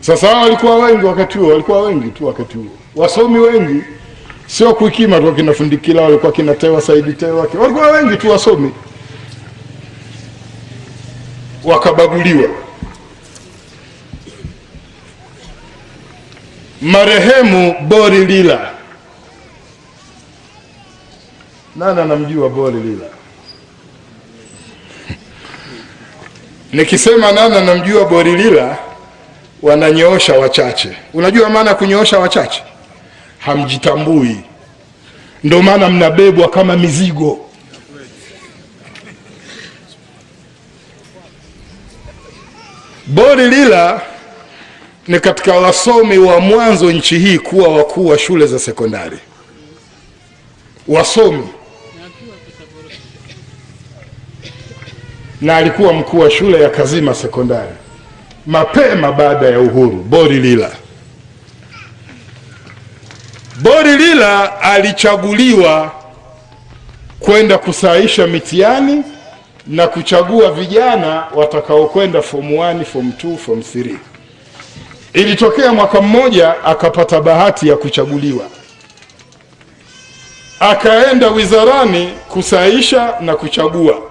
Sasa walikuwa wengi wakati huo, walikuwa wengi tu wakati huo. Wasomi wengi, sio kuikima tu kina Fundikila, walikuwa kina Tewa Saidi Tewa, walikuwa wengi tu wasomi. Wakabaguliwa. Marehemu Bori Lila. Nani anamjua Bori Lila? Nikisema nani anamjua Bori Lila, wananyoosha wachache. Unajua maana kunyoosha wachache? Hamjitambui. Ndio maana mnabebwa kama mizigo. Bori Lila ni katika wasomi wa mwanzo nchi hii kuwa wakuu wa shule za sekondari. Wasomi. Na alikuwa mkuu wa shule ya Kazima sekondari mapema baada ya uhuru. Bori Lila. Bori Lila alichaguliwa kwenda kusahisha mitihani na kuchagua vijana watakao kwenda form 1, form 2, form 3. Ilitokea mwaka mmoja akapata bahati ya kuchaguliwa. Akaenda wizarani kusahisha na kuchagua.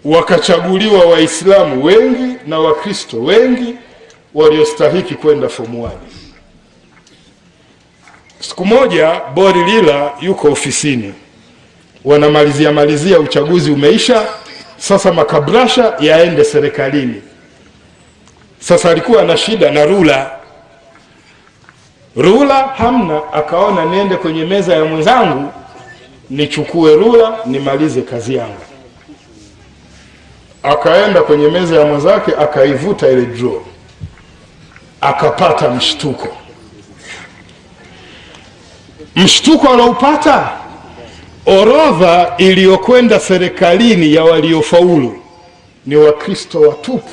Wakachaguliwa Waislamu wengi na Wakristo wengi waliostahiki kwenda form 1. Siku moja Bori Lila yuko ofisini. Wanamalizia uchaguzi umeisha, sasa makabrasha yaende serikalini. Sasa alikuwa na shida na rula hamna, akaona niende kwenye meza ya mwenzangu nichukue rula nimalize kazi yangu. Akaenda kwenye meza ya mwenzake akaivuta ile draw. Akapata mshtuko. Mshtuko anaupata, orodha iliyokwenda serikalini ya waliofaulu ni Wakristo watupu.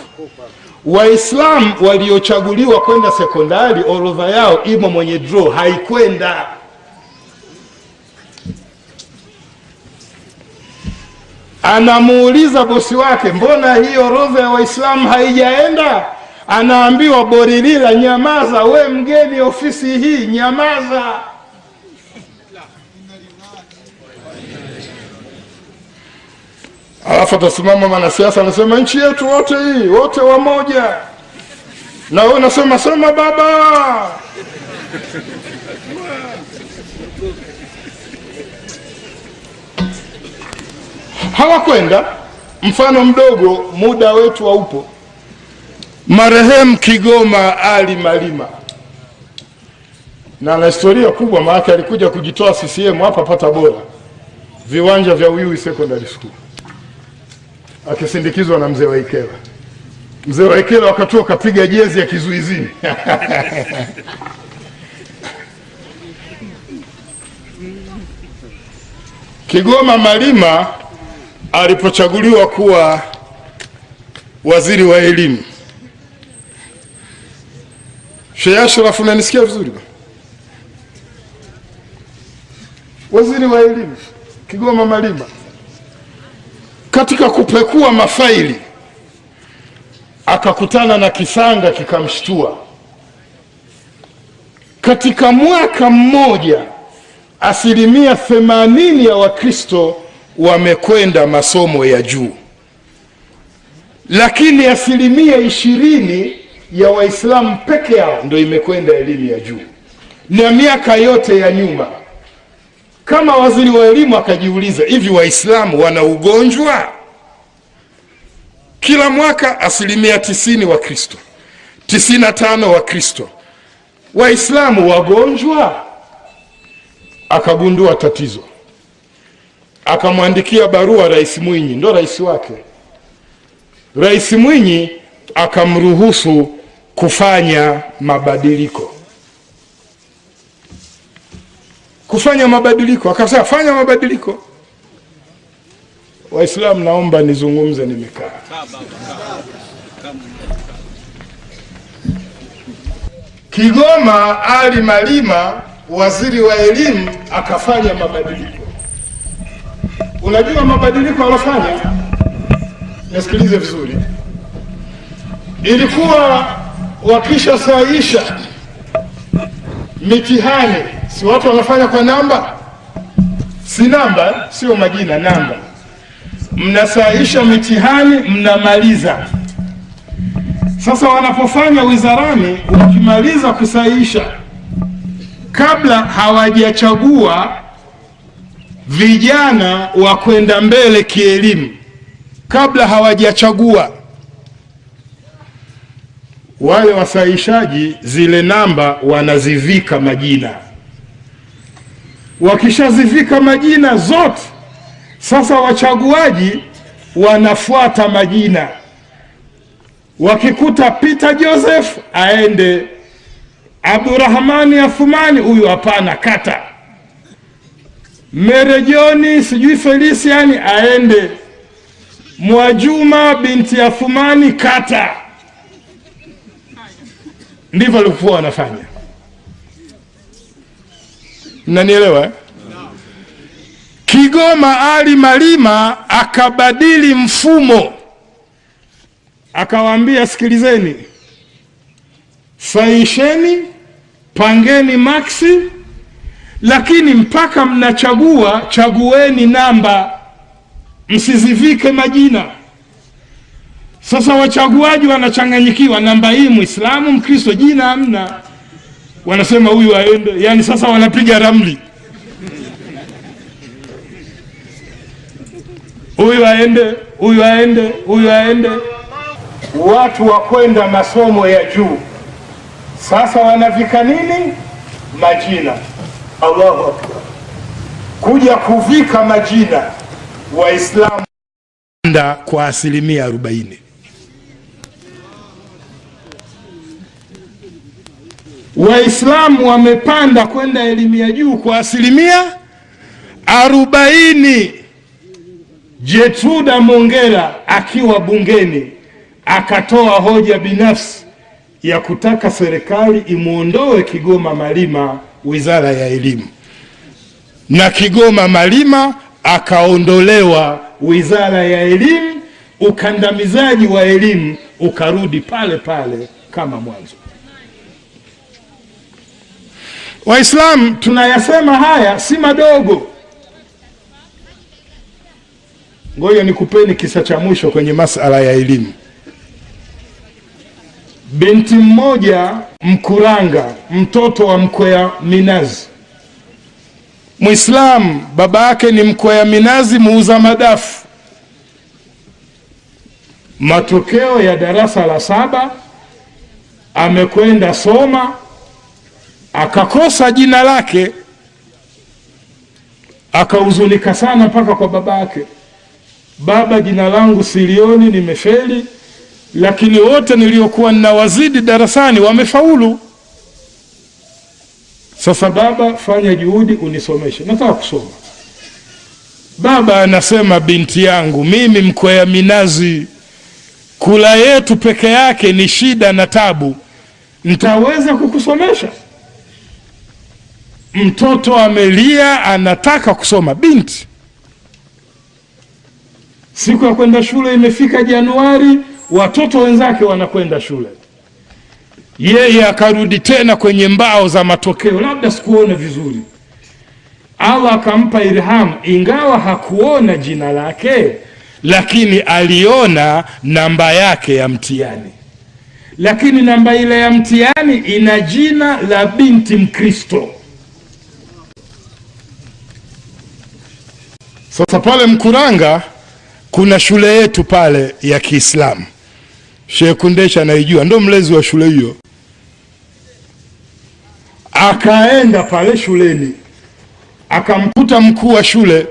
Waislamu waliochaguliwa kwenda sekondari orodha yao imo mwenye draw, haikwenda. Anamuuliza bosi wake, mbona hii orodha ya Waislamu haijaenda? Anaambiwa, Bori Lila, nyamaza, we mgeni ofisi hii, nyamaza. Alafu atasimama mwanasiasa anasema, nchi yetu wote hii, wote wamoja. Na wewe unasema sema baba. Hawakwenda. Mfano mdogo, muda wetu haupo. Marehemu Kigoma Ali Malima, na ana historia kubwa, maana alikuja kujitoa CCM hapa pata bora, viwanja vya Uyui Secondary School, akisindikizwa na mzee Waikela. Mzee Waikela wakati akapiga jezi ya kizuizini. Kigoma Malima alipochaguliwa kuwa waziri wa elimu. Sheikh Ashraf, unanisikia vizuri ba? Waziri wa elimu Kigoma Malima, katika kupekua mafaili akakutana na kisanga kikamshtua. Katika mwaka mmoja 80% ya Wakristo wamekwenda masomo ya juu, lakini 20% ya Waislamu peke yao ndio imekwenda elimu ya juu. Na miaka yote ya nyuma, kama waziri wa elimu akajiuliza, hivi Waislamu wana ugonjwa? Kila mwaka 90% Wakristo, 95 Wakristo, Waislamu wagonjwa? Akagundua tatizo. Akamwandikia barua Rais Mwinyi, ndo rais wake. Rais Mwinyi akamruhusu kufanya mabadiliko. Akasema fanya mabadiliko. Waislamu, naomba nizungumze, nimekaa. Kigoma Ali Malima, waziri wa elimu, akafanya mabadiliko. Unajua mabadiliko alofanya? Nasikilize vizuri. Ilikuwa wakisha saisha mitihani, si watu wanafanya kwa namba? Si namba, sio majina, namba. Mnasaisha mitihani, mnamaliza. Sasa wanapofanya wizarani, wakimaliza kusaisha, kabla hawajachagua vijana wa kwenda mbele kielimu, kabla hawajachagua, wale wasaishaji zile namba wanazivika majina. Wakishazivika majina zote, sasa wachaguaji wanafuata majina. Wakikuta Peter Joseph aende, Abdurrahmani Athumani huyu hapana, kata. Merejoni sijui Feliciani aende, Mwajuma binti Athumani kata. Ndivyo walikuwa wanafanya. Mnanielewa? Kigoma Ali Malima akabadili mfumo, akawaambia sikilizeni, saisheni, pangeni maksi, lakini mpaka mnachagua, chagueni namba, msizivike majina. Sasa wachaguaji wanachanganyikiwa, namba hii Muislamu, Mkristo, jina hamna. Wanasema huyu aende, yani sasa wanapiga ramli. Huyu aende, huyu aende, huyu aende. Watu wa kwenda masomo ya juu sasa wanavika nini? Majina. Allahu Akbar. Kuja kuvika majina, Waislamu kwa 40%. Waislamu wamepanda kwenda elimu ya juu kwa 40%. Jetruda Mongera akiwa bungeni akatoa hoja binafsi ya kutaka serikali imuondoe Kigoma Malima wizara ya elimu, na Kigoma Malima akaondolewa wizara ya elimu, ukandamizaji wa elimu ukarudi pale pale kama mwanzo. Waislamu tunayasema haya si madogo. Ngoja nikupeni kisa cha mwisho kwenye masala ya elimu. Binti mmoja Mkuranga, mtoto wa Mkwea Minazi, Muislamu, baba yake ni Mkwea Minazi, muuza madafu. Matokeo ya darasa la 7 amekwenda soma, akakosa jina lake, akahuzunika sana mpaka kwa baba yake. Baba, jina langu silioni, nimefeli, lakini wote niliokuwa ninawazidi darasani wamefaulu. Sasa baba, fanya juhudi unisomeshe, nataka kusoma. Baba anasema, binti yangu, mimi Mkwea Minazi, kula yetu peke yake ni shida na tabu, nitaweza kukusomesha? Mtoto amelia, anataka kusoma. Binti, siku ya kwenda shule imefika Januari, watoto wenzake wanakwenda shule, yeye akarudi tena kwenye mbao za matokeo, labda sikuona vizuri. Allah akampa ilhamu, ingawa hakuona jina lake, lakini aliona namba yake ya mtihani. Lakini namba ile ya mtihani ina jina la binti Mkristo. Sasa pale Mkuranga kuna shule yetu pale ya Kiislamu, Sheikh Kundesha anaijua, ndo mlezi wa shule hiyo. Akaenda pale shuleni, akamkuta mkuu wa shule.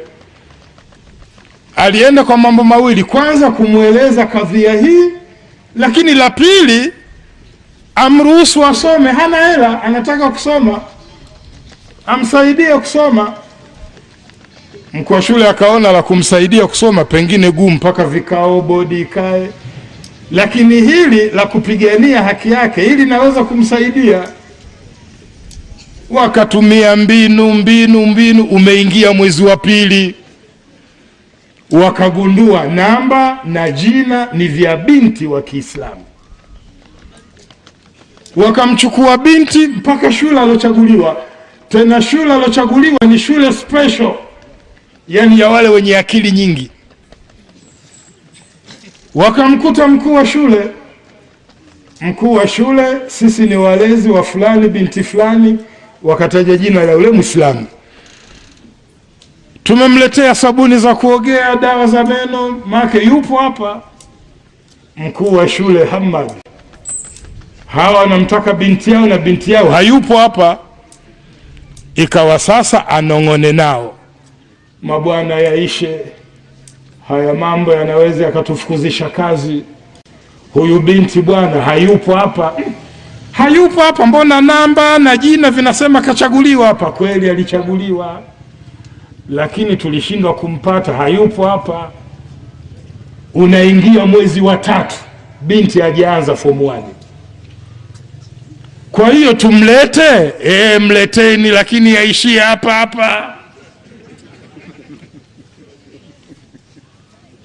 Alienda kwa mambo mawili: kwanza kumweleza kadhia hii, lakini la pili amruhusu asome. Hana hela, anataka kusoma, amsaidie kusoma. Mkuu wa shule akaona la kumsaidia kusoma pengine gumu, mpaka vikao bodi ikae, lakini hili la kupigania haki yake, hili naweza kumsaidia. Wakatumia mbinu. Umeingia mwezi wa 2, wakagundua namba na jina ni vya binti wa Kiislamu. Wakamchukua binti mpaka shule alochaguliwa. Tena shule alochaguliwa ni shule special, yani ya wale wenye akili nyingi. Wakamkuta mkuu wa shule. Mkuu wa shule, sisi ni walezi wa fulani binti fulani, wakataja jina la yule Muislamu. Tumemletea sabuni za kuogea, dawa za meno, make yupo hapa. Mkuu wa shule Hamad, hawa wanamtaka binti yao na binti yao hayupo hapa. Ikawa sasa anong'one nao, mabwana yaishe haya mambo, yanaweza yakatufukuzisha kazi. Huyu binti bwana hayupo hapa. Hayupo hapa, mbona namba na jina vinasema kachaguliwa hapa? Kweli alichaguliwa, lakini tulishindwa kumpata, hayupo hapa. Unaingia mwezi wa 3, binti hajaanza form 1. Kwa hiyo tumlete? Mleteni, lakini yaishie hapa hapa.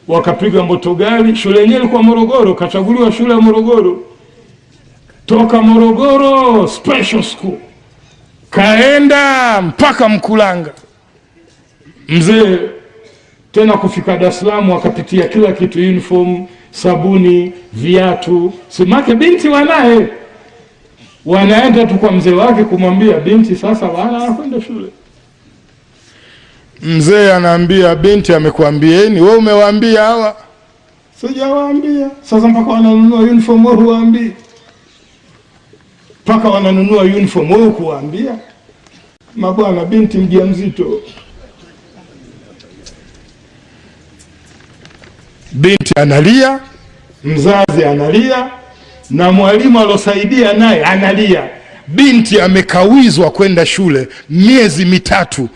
Wakapiga Mbotogali, shule yenyewe ilikuwa Morogoro, kachaguliwa shule ya Morogoro. Toka Morogoro special school, kaenda mpaka Mkulanga. Mzee tena kufika Dar es Salaam, wakapitia kila kitu, uniform, sabuni, viatu. Simake binti wanaye, wanaenda tu kwa mzee wake kumwambia binti sasa wana anakwenda shule. Mzee anaambia binti, amekuambieni? Wewe umewaambia hawa? Sijawaambia. Sasa mpaka wananunua uniform wewe huwaambii? Mpaka wananunua uniform wewe kuwaambia? Mabwana, binti mjamzito. Binti analia, mzazi analia, na mwalimu alosaidia naye analia. Binti amekawizwa kwenda shule miezi 3,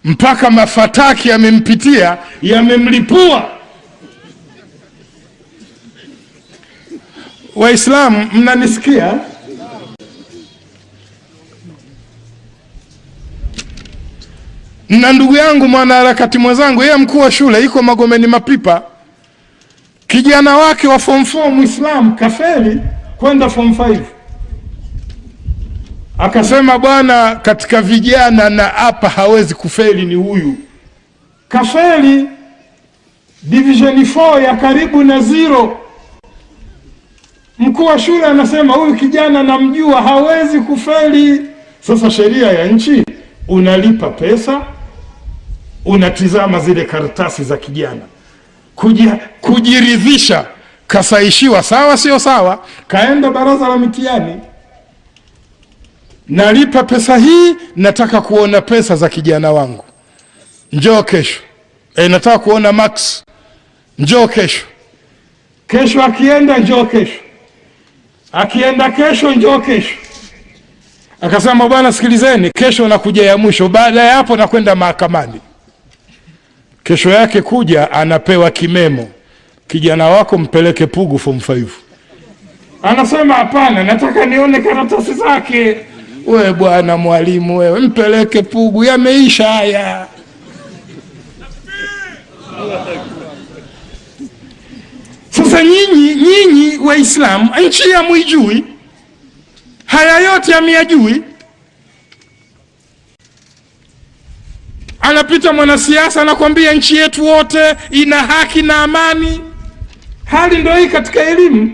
mpaka mafataki yamempitia, yamemlipua. Waislamu mnanisikia? Na ndugu yangu mwanaharakati mwenzangu, yeye mkuu wa shule, iko Magomeni Mapipa. Kijana wake wa form 4 Muislamu kafeli kwenda form 5. Akasema bwana, katika vijana na hapa hawezi kufeli ni huyu. Kafeli division 4 ya karibu na 0. Mkuu wa shule anasema huyu kijana namjua, hawezi kufeli. Sasa sheria ya nchi, unalipa pesa, unatizama zile karatasi za kijana, kujiridhisha kasaishiwa sawa sio sawa. Kaenda baraza la mitihani, nalipa pesa hii, nataka kuona pesa za kijana wangu, njoo kesho. Nataka kuona max, njoo kesho. Kesho akienda, njoo kesho. Akienda kesho, njoo kesho. Akasema bwana, sikilizeni, kesho nakuja ya mwisho, baada ya hapo nakwenda mahakamani. Kesho yake kuja, anapewa kimemo, kijana wako mpeleke Pugu form 5. Anasema hapana, nataka nione karatasi zake. Wewe bwana mwalimu, wewe mpeleke Pugu, yameisha haya. Sasa nyinyi Waislamu, nchi ya muijui, haya yote yameyajui. Anapita mwanasiasa anakuambia nchi yetu wote ina haki na amani. Hali ndio hii katika elimu.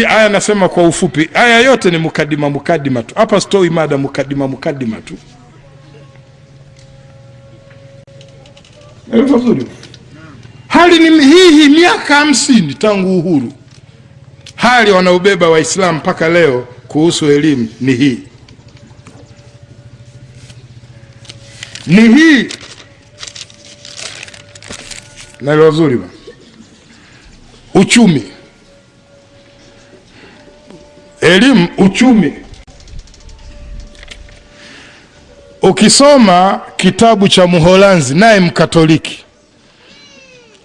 Haya nasema kwa ufupi, haya yote ni mukadima tu. Hapa stoi mada mukadima tu. Hali ni hii miaka 50 tangu uhuru. Hali wanaobeba Waislamu mpaka leo kuhusu elimu ni hii. Ni hii. Na lo zuri ba. Uchumi. Elimu, uchumi. Ukisoma kitabu cha Mholanzi, naye Mkatoliki,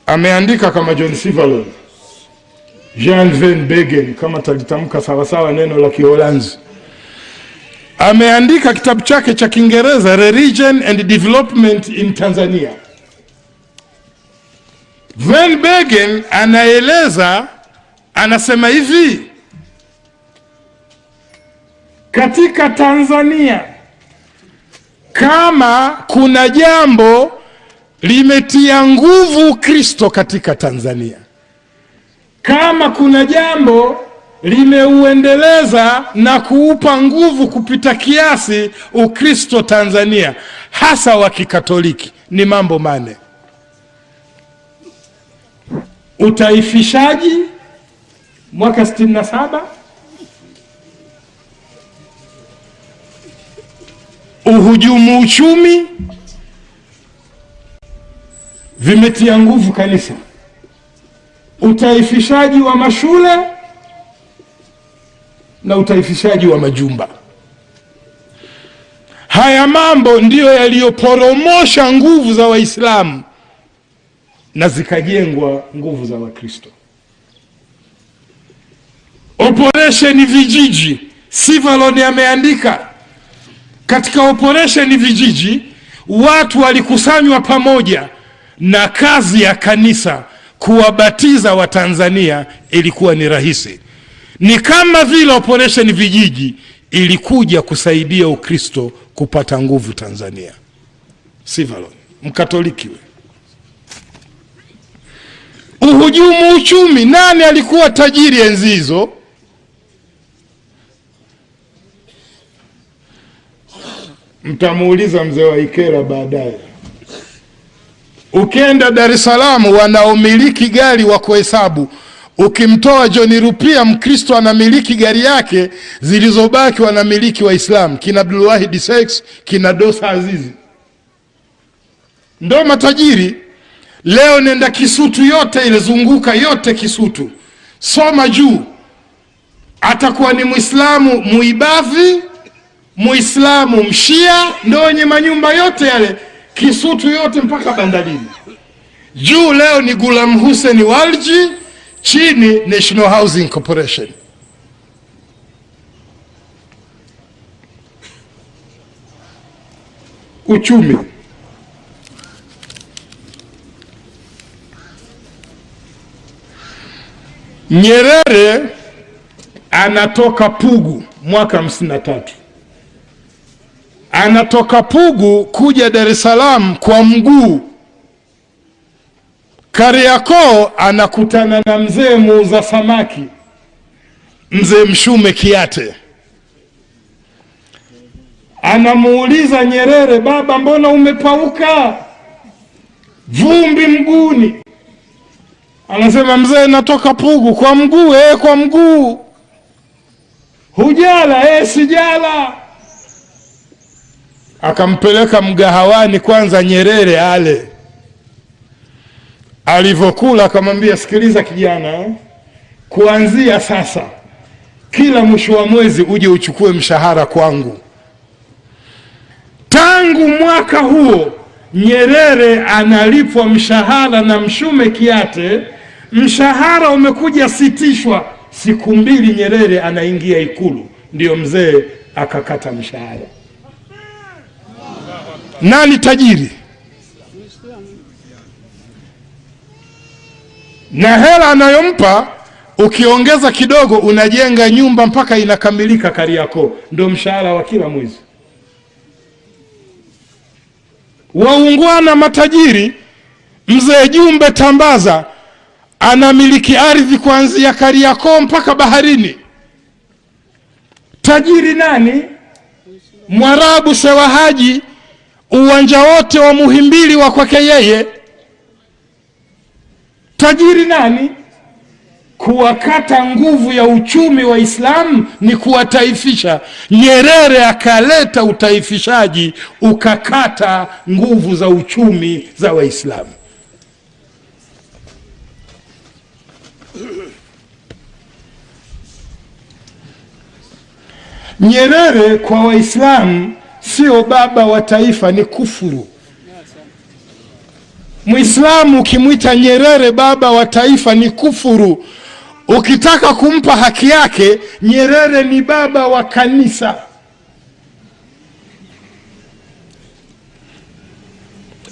ameandika kama John Sivalon, Jan van Begen, kama talitamka sawa sawa neno la Kiholanzi. Ameandika kitabu chake cha Kiingereza, Religion and Development in Tanzania. Van Begen anaeleza Anasema hivi, katika Tanzania kama kuna jambo limetia nguvu Kristo katika Tanzania, kama kuna jambo limeuendeleza na kuupa nguvu kupita kiasi Ukristo Tanzania, hasa wa Kikatoliki, ni mambo mane: utaifishaji mwaka 67, uhujumu uchumi, vimetia nguvu kanisa, utaifishaji wa mashule na utaifishaji wa majumba. Haya mambo ndiyo yaliyoporomosha nguvu za Waislamu na zikajengwa nguvu za Wakristo. Operation vijiji, Sivalon ameandika, katika operation vijiji watu walikusanywa pamoja, na kazi ya kanisa kuwabatiza Watanzania ilikuwa ni rahisi. Ni kama vile operation vijiji ilikuja kusaidia Ukristo kupata nguvu Tanzania. Sivalon, Mkatoliki we. Uhujumu uchumi, nani alikuwa tajiri enzi hizo? Mtamuuliza mzee wa Ikera baadaye. Ukienda Dar es Salaam, wanaomiliki gari wa kuhesabu, ukimtoa John Rupia Mkristo anamiliki gari yake, zilizobaki wanamiliki Waislamu, kina Abdulwahid Sex, kina Dosa Azizi, ndo matajiri. Leo nenda Kisutu yote ile, zunguka yote Kisutu, soma juu, atakuwa ni Muislamu muibavi, Muislamu mshia, ndo wenye manyumba yote yale Kisutu yote mpaka bandarini. Juu leo ni Gulam Hussein Walji, chini National Housing Corporation. Uchumi, Nyerere anatoka Pugu mwaka 53. Anatoka Pugu kuja Dar es Salaam kwa mguu. Kariakoo anakutana na mzee muuza samaki, mzee Mshume Kiate. Anamuuliza Nyerere, baba, mbona umepauka, vumbi mguuni? Anasema, mzee, natoka Pugu kwa mguu. Kwa mguu. Hujala? Sijala. Akampeleka mgahawani kwanza Nyerere ale. Alivokula akamwambia, sikiliza kijana, kuanzia sasa kila mwisho wa mwezi uje uchukue mshahara kwangu. Tangu mwaka huo Nyerere analipwa mshahara na Mshume Kiate. Mshahara umekuja sitishwa, siku 2 Nyerere anaingia Ikulu, ndio mzee akakata mshahara. Nani tajiri? Na hela anayompa ukiongeza kidogo unajenga nyumba mpaka inakamilika Kariakoo, ndio mshahara wa kila mwezi. Waungwana matajiri, mzee Jumbe Tambaza anamiliki ardhi kuanzia Kariakoo mpaka baharini. Tajiri nani? Mwarabu Sewa Haji, uwanja wote wa Muhimbili wa kwake yeye. Tajiri nani? Kuwakata nguvu ya uchumi wa Islamu ni kuwataifisha. Nyerere akaleta utaifishaji, ukakata nguvu za uchumi za Waislamu. Nyerere kwa Waislamu sio baba wa taifa, ni kufuru. Muislamu ukimwita Nyerere baba wa taifa ni kufuru. Ukitaka kumpa haki yake, Nyerere ni baba wa kanisa.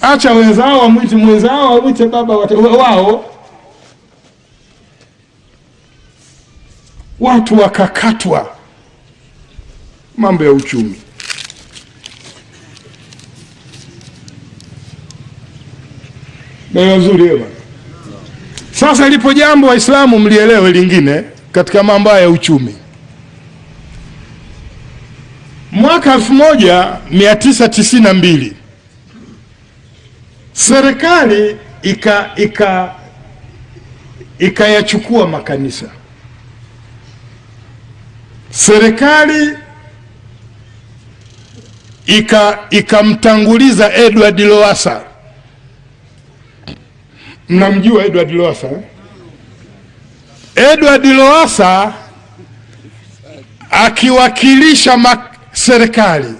Acha wenzao wamwite mwenzao, wamwite baba wao. watu wakakatwa. Mambo ya uchumi. Ndio nzuri bwana. Sasa lipo jambo Waislamu mlielewe lingine katika mambo ya uchumi. Mwaka 1992 serikali ikayachukua makanisa. Serikali ikamtanguliza Edward Lowassa. Mnamjua Edward Lowassa? Edward Lowassa akiwakilisha serikali.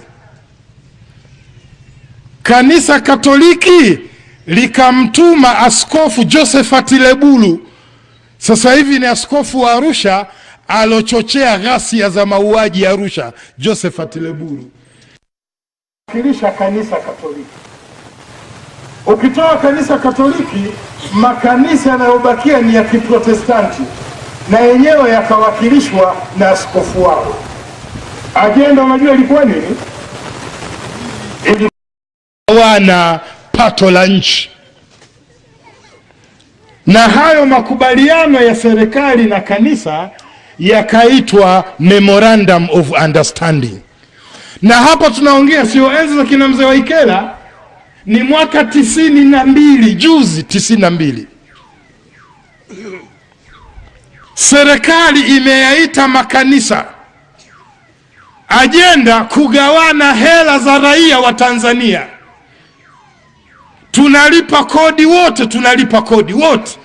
Kanisa Katoliki likamtuma Askofu Josephat Lebulu, sasa hivi ni askofu wa Arusha, alochochea ghasia za mauaji ya Arusha. Josephat Lebulu akiwakilisha kanisa Katoliki. Ukitoa kanisa Katoliki, makanisa yanayobakia ni ya Kiprotestanti, na yenyewe yakawakilishwa na askofu wao. Agenda unajua ilikuwa nini? Wana pato la nchi. Na hayo makubaliano ya serikali na kanisa yakaitwa Memorandum of Understanding. Na hapa tunaongea sio enzi za kina mzee Waikela, ni mwaka 92, juzi 92. Serikali imeyaita makanisa. Agenda kugawana hela za raia wa Tanzania. Tunalipa kodi wote.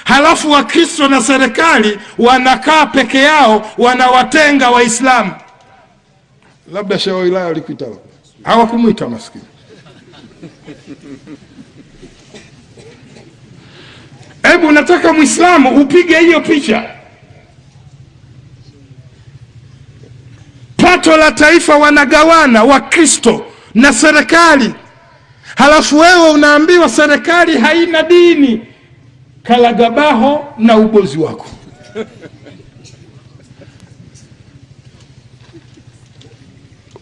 Halafu Wakristo na serikali wanakaa peke yao, wanawatenga Waislamu. Labda shehe wa wilaya alikuita, hawakumuita maskini. Hebu nataka Muislamu upige hiyo picha. Pato la taifa wanagawana Wakristo na serikali. Halafu wewe unaambiwa serikali haina dini. Kalagabaho na ubozi wako.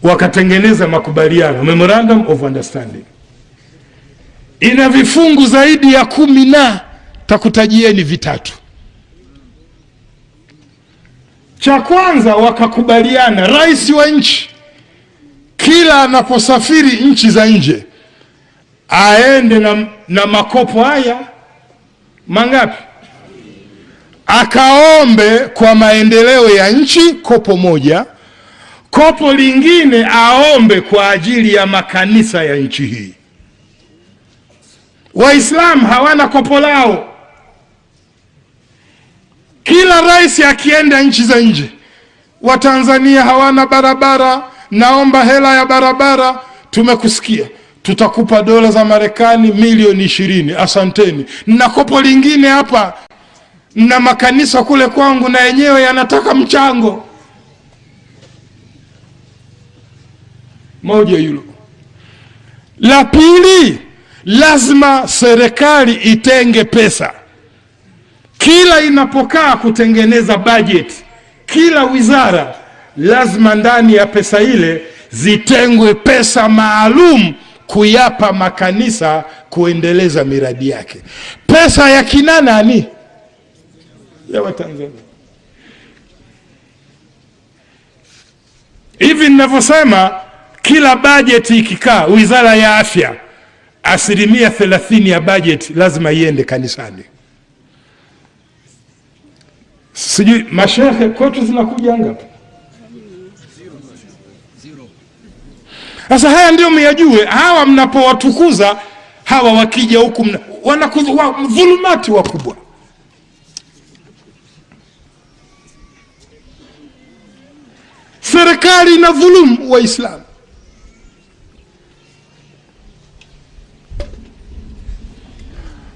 Wakatengeneza makubaliano, Memorandum of Understanding. Ina vifungu zaidi ya 10 na takutajieni vitatu. Cha kwanza, wakakubaliana rais wa nchi kila anaposafiri nchi za nje aende na makopo haya mangapi? Akaombe kwa maendeleo ya nchi kopo moja, kopo lingine aombe kwa ajili ya makanisa ya nchi hii. Waislamu hawana kopo lao. Kila rais akienda nchi za nje, Watanzania hawana barabara, naomba hela ya barabara. Tumekusikia, tutakupa dola za Marekani milioni 20, asanteni. Na kopo lingine hapa na makanisa kule kwangu na yenyewe yanataka mchango. Moja hilo. La pili, lazima serikali itenge pesa. Kila inapokaa kutengeneza budget, kila wizara lazima ndani ya pesa ile zitengwe pesa maalum kuyapa makanisa kuendeleza miradi yake. Pesa ya kina nani? Ya Watanzania. Hivi ninavyosema, kila budget ikikaa, wizara ya afya 30% ya budget lazima iende kanisani. Sijui mashehe kwetu zinakuja ngapi? Sasa haya ndio myajue. Hawa mnapowatukuza hawa, wakija huku dhulumati wakubwa. Serikali na dhulumu Waislamu.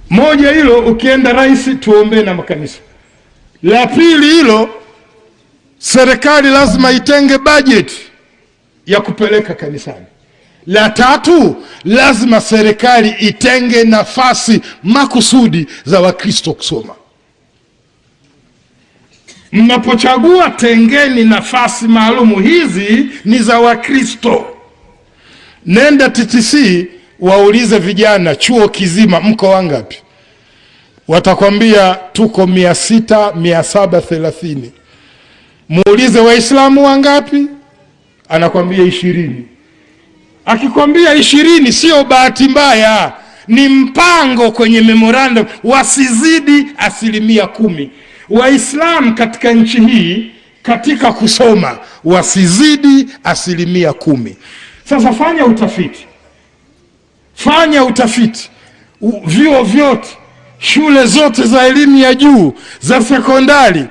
Moja hilo, ukienda rais tuombe na makanisa. La pili hilo, serikali lazima itenge budget ya kupeleka kanisani. La tatu, lazima serikali itenge nafasi makusudi za Wakristo kusoma. Mnapochagua tengeni nafasi maalumu, hizi ni za Wakristo. Nenda TTC waulize vijana chuo kizima mko wangapi? Watakwambia tuko 600, 730. Muulize Waislamu wangapi? Anakwambia 20. Akikwambia 20 sio bahati mbaya, ni mpango kwenye memorandum, wasizidi 10%. Waislamu katika nchi hii katika kusoma wasizidi 10%. Sasa fanya utafiti, vyuo vyote, shule zote za elimu ya juu, za sekondari,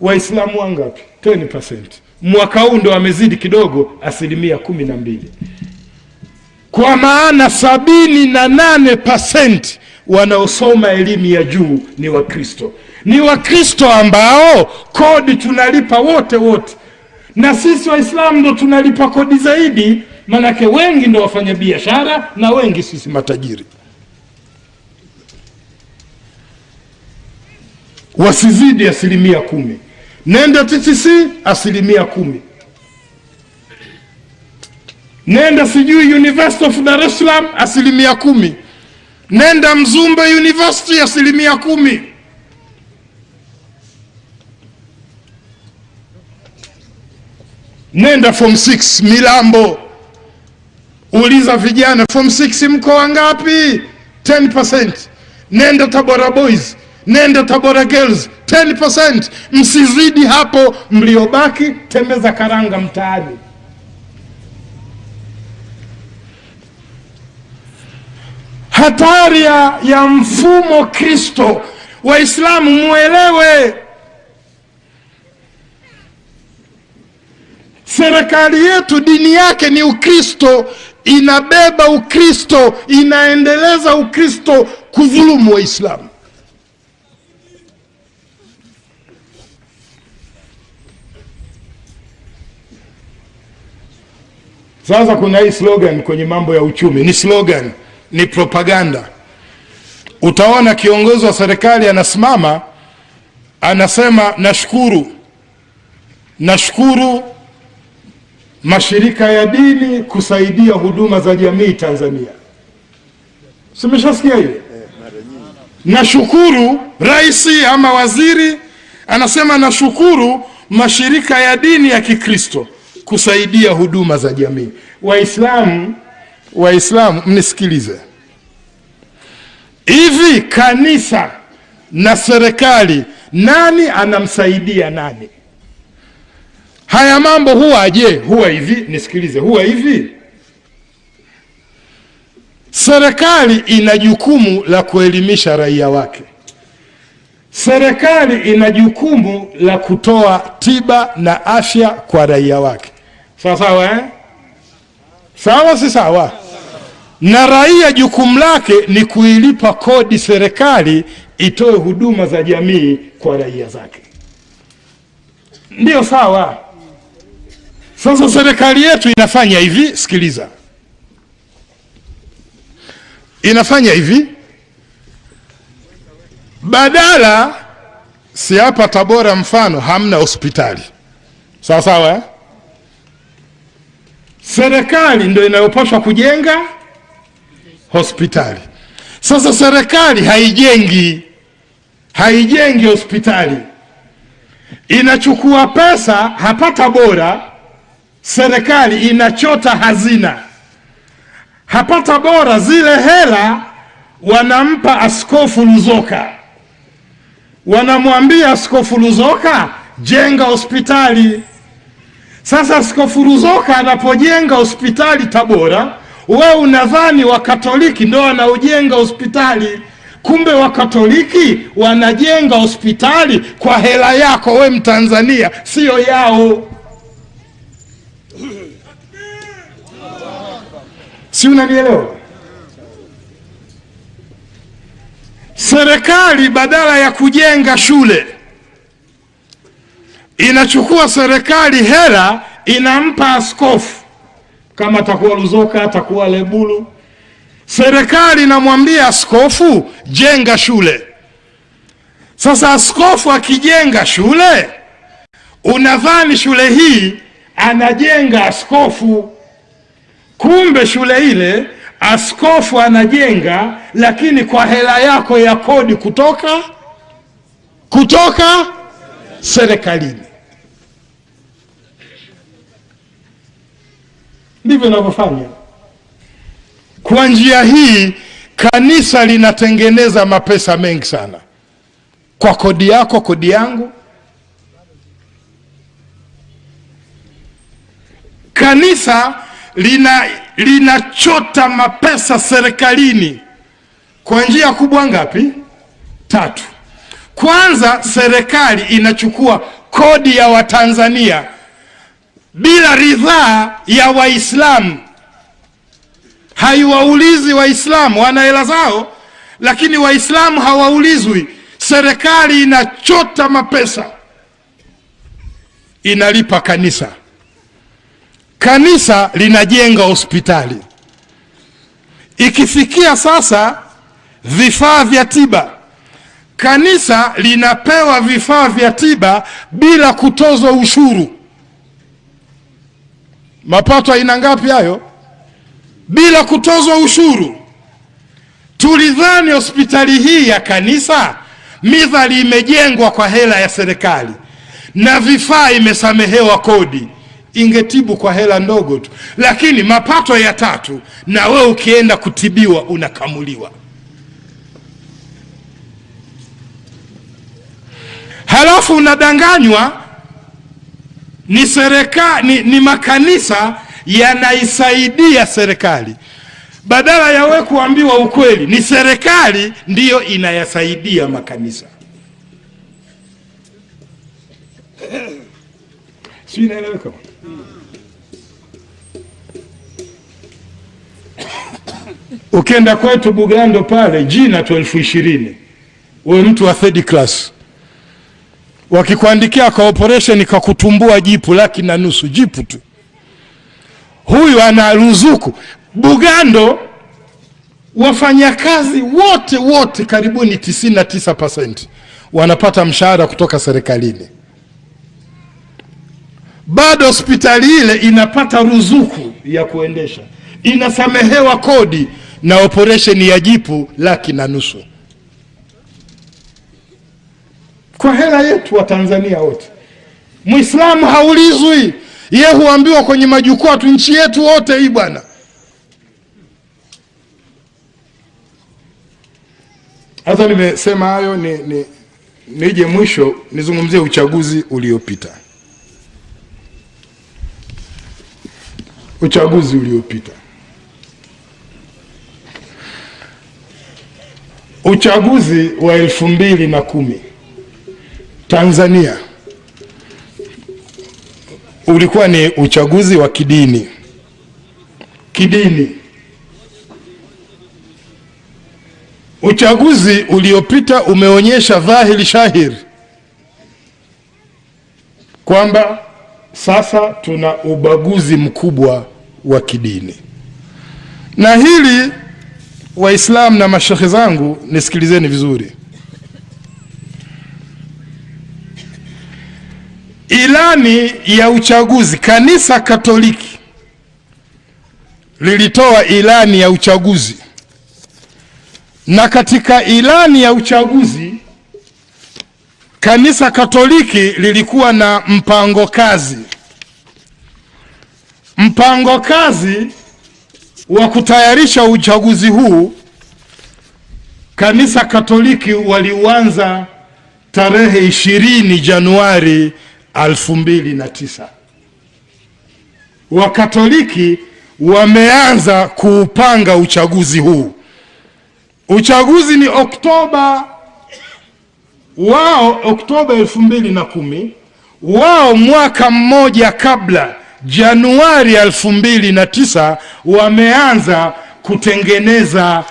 Waislamu wangapi? 10%. Mwaka huu ndo wamezidi kidogo 12%. Kwa maana 78% wanaosoma elimu ya juu ni Wakristo. Ni Wakristo ambao kodi tunalipa wote. Na sisi Waislamu ndo tunalipa kodi zaidi, manake wengi ndo wafanya biashara na wengi sisi matajiri. Wasizidi 10%. Nenda TTC 10%. Nenda sijui University of Dar es Salaam 10%. Nenda Mzumbe University 10%. Nenda Form 6 Milambo, uliza vijana Form 6 mko wangapi? 10%. Nenda Tabora Boys, nenda Tabora Girls 10%. Msizidi hapo, mliobaki tembeza karanga mtaani. Hatari ya mfumo Kristo. Waislamu muelewe, serikali yetu dini yake ni Ukristo, inabeba Ukristo, inaendeleza Ukristo, kudhulumu Waislamu. Sasa kuna hii slogan kwenye mambo ya uchumi, ni slogan, ni propaganda. Utaona kiongozi wa serikali anasimama anasema nashukuru mashirika ya dini kusaidia huduma za jamii Tanzania. Simeshasikia hiyo? Nashukuru rais ama waziri anasema nashukuru mashirika ya dini ya Kikristo kusaidia huduma za jamii. Waislamu mnisikilize. Hivi kanisa na serikali nani anamsaidia nani? Haya mambo huwa hivi, nisikilize, huwa hivi. Serikali ina jukumu la kuelimisha raia wake. Serikali ina jukumu la kutoa tiba na afya kwa raia wake. Sawa Sawa si sawa? Na raia jukumu lake ni kuilipa kodi serikali itoe huduma za jamii kwa raia zake. Ndio sawa? Sasa serikali yetu inafanya hivi, sikiliza. Inafanya hivi, badala si hapa Tabora mfano hamna hospitali. Sawa? Serikali ndio inayopaswa kujenga hospitali. Sasa serikali haijengi hospitali. Inachukua pesa hapa Tabora, serikali inachota hazina. Hapa Tabora zile hela wanampa Askofu Luzoka. Wanamwambia Askofu Luzoka jenga hospitali. Sasa Askofu Luzoka anapojenga hospitali Tabora, wewe unadhani Wakatoliki ndio wanaojenga hospitali. Kumbe Wakatoliki wanajenga hospitali kwa hela yako wewe Mtanzania, sio yao. Si unanielewa? Serikali badala ya kujenga shule inachukua serikali hela inampa askofu, kama atakuwa Luzoka, atakuwa Lebulu. Serikali inamwambia askofu jenga shule. Sasa askofu akijenga shule, Unadhani shule hii anajenga askofu, kumbe shule ile askofu anajenga, lakini kwa hela yako ya kodi kutoka serikalini. Ndivyo ninavyofanya. Kwa njia hii kanisa linatengeneza mapesa mengi sana kwa kodi yako, kodi yangu. Kanisa linachota mapesa serikalini kwa njia kubwa ngapi? 3. Kwanza, serikali inachukua kodi ya Watanzania bila ridhaa ya Waislamu. Haiwaulizi Waislamu, wana hela zao, lakini Waislamu hawaulizwi. Serikali inachota mapesa, inalipa kanisa. Kanisa linajenga hospitali. Ikifikia sasa vifaa vya tiba, kanisa linapewa vifaa vya tiba bila kutozwa ushuru. Mapato aina ngapi hayo? Bila kutozwa ushuru. Tulidhani hospitali hii ya kanisa midhali imejengwa kwa hela ya serikali na vifaa imesamehewa kodi, ingetibu kwa hela ndogo tu, lakini mapato ya 3, na wewe ukienda kutibiwa unakamuliwa. Halafu unadanganywa ni serikali, ni makanisa yanaisaidia serikali, badala ya wewe kuambiwa ukweli ni serikali ndiyo inayasaidia makanisa. Si inaeleweka? Ukienda kwetu Bugando pale, jina tu 20,000, wewe mtu wa 3rd class, wakikuandikia kwa operation kakutumbua jipu 1,500,000, jipu tu. Huyu ana ruzuku. Bugando wafanyakazi wote karibuni 99% wanapata mshahara kutoka serikalini. Bado hospitali ile inapata ruzuku ya kuendesha, inasamehewa kodi, na operation ya jipu 1,500,000 kwa hela yetu wa Tanzania wote. Muislamu haulizwi, yeye huambiwa kwenye majukwaa tu, nchi yetu wote hii bwana. Hata nimesema hayo nije mwisho nizungumzie uchaguzi uliopita. Uchaguzi uliopita, uchaguzi wa 2010 Tanzania ulikuwa ni uchaguzi wa kidini. Uchaguzi uliopita umeonyesha dhahiri shahiri kwamba sasa tuna ubaguzi mkubwa wa kidini. Na hili Waislamu na mashekhe zangu nisikilizeni vizuri. Ilani ya uchaguzi, kanisa Katoliki lilitoa ilani ya uchaguzi, na katika ilani ya uchaguzi kanisa Katoliki lilikuwa na mpango kazi wa kutayarisha uchaguzi huu. Kanisa Katoliki walianza tarehe 20 Januari 2009. Wakatoliki wameanza kuupanga uchaguzi huu. Uchaguzi ni Oktoba 2010. Wao mwaka mmoja kabla, Januari 2009, wameanza kutengeneza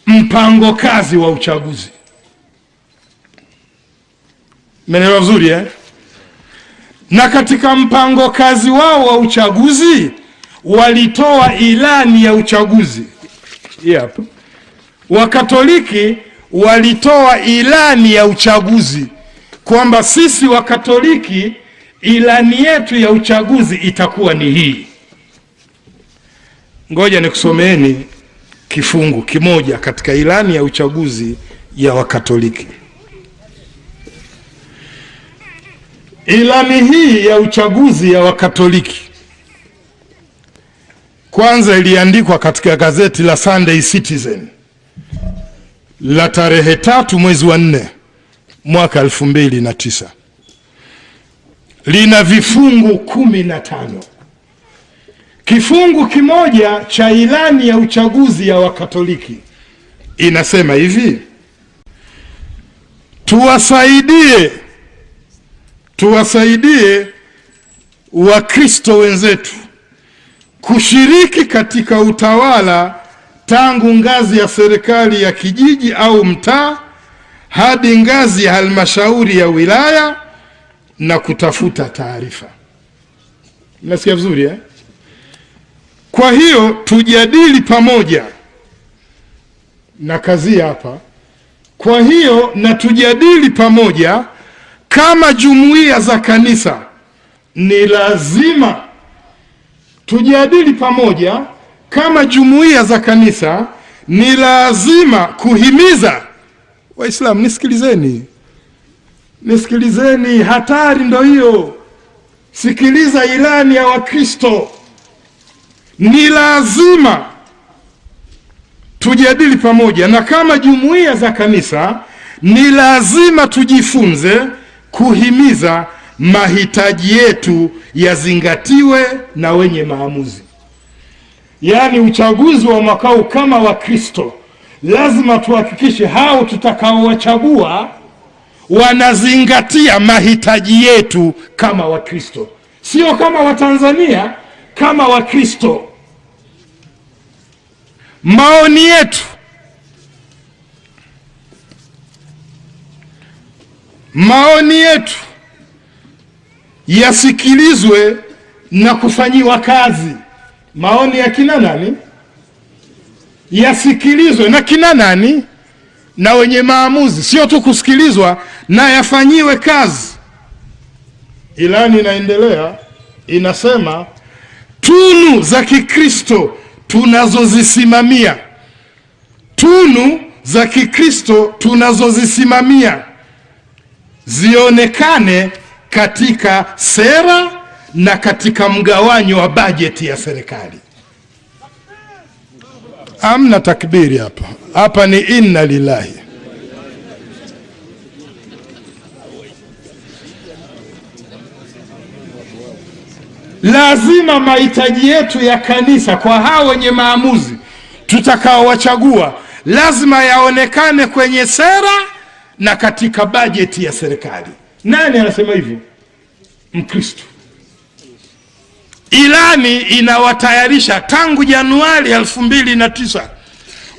mpango kazi wa uchaguzi. Mnaelewa vizuri Na katika mpango kazi wao wa uchaguzi walitoa ilani ya uchaguzi. Yep. Wakatoliki walitoa ilani ya uchaguzi kwamba sisi Wakatoliki ilani yetu ya uchaguzi itakuwa ni hii. Ngoja nikusomeeni kifungu kimoja katika ilani ya uchaguzi ya Wakatoliki. Ilani hii ya uchaguzi ya Wakatoliki kwanza iliandikwa katika gazeti la Sunday Citizen la tarehe 3 mwezi wa 4 mwaka 2009. Lina vifungu 15. Kifungu kimoja cha ilani ya uchaguzi ya Wakatoliki inasema hivi: tuwasaidie Wakristo wenzetu kushiriki katika utawala tangu ngazi ya serikali ya kijiji au mtaa hadi ngazi ya halmashauri ya wilaya na kutafuta taarifa. Nasikia vizuri eh? Kwa hiyo tujadili pamoja na kazi hapa. Kwa hiyo na tujadili pamoja kama jumuiya za kanisa, ni lazima tujadili pamoja kama jumuiya za kanisa, ni lazima kuhimiza Waislamu. Nisikilizeni, hatari ndo hiyo. Sikiliza ilani ya Wakristo. Ni lazima tujadili pamoja, na kama jumuiya za kanisa ni lazima tujifunze kuhimiza mahitaji yetu yazingatiwe na wenye maamuzi. Yaani uchaguzi wa mwaka huu kama Wakristo lazima tuhakikishe hao tutakaowachagua wanazingatia mahitaji yetu kama Wakristo, sio kama Watanzania, kama Wakristo. Maoni yetu yasikilizwe na kufanyiwa kazi. Maoni ya kina nani? Yasikilizwe na kina nani? Na wenye maamuzi, sio tu kusikilizwa, na yafanyiwe kazi. Ilani inaendelea, inasema tunu za Kikristo tunazozisimamia, zionekane katika sera na katika mgawanyo wa bajeti ya serikali. Amna takbiri hapa. Hapa ni inna lillahi. Lazima mahitaji yetu ya kanisa kwa hao wenye maamuzi tutakaowachagua lazima yaonekane kwenye sera na katika bajeti ya serikali. Nani anasema hivyo? Mkristo. Ilani inawatayarisha tangu Januari 2009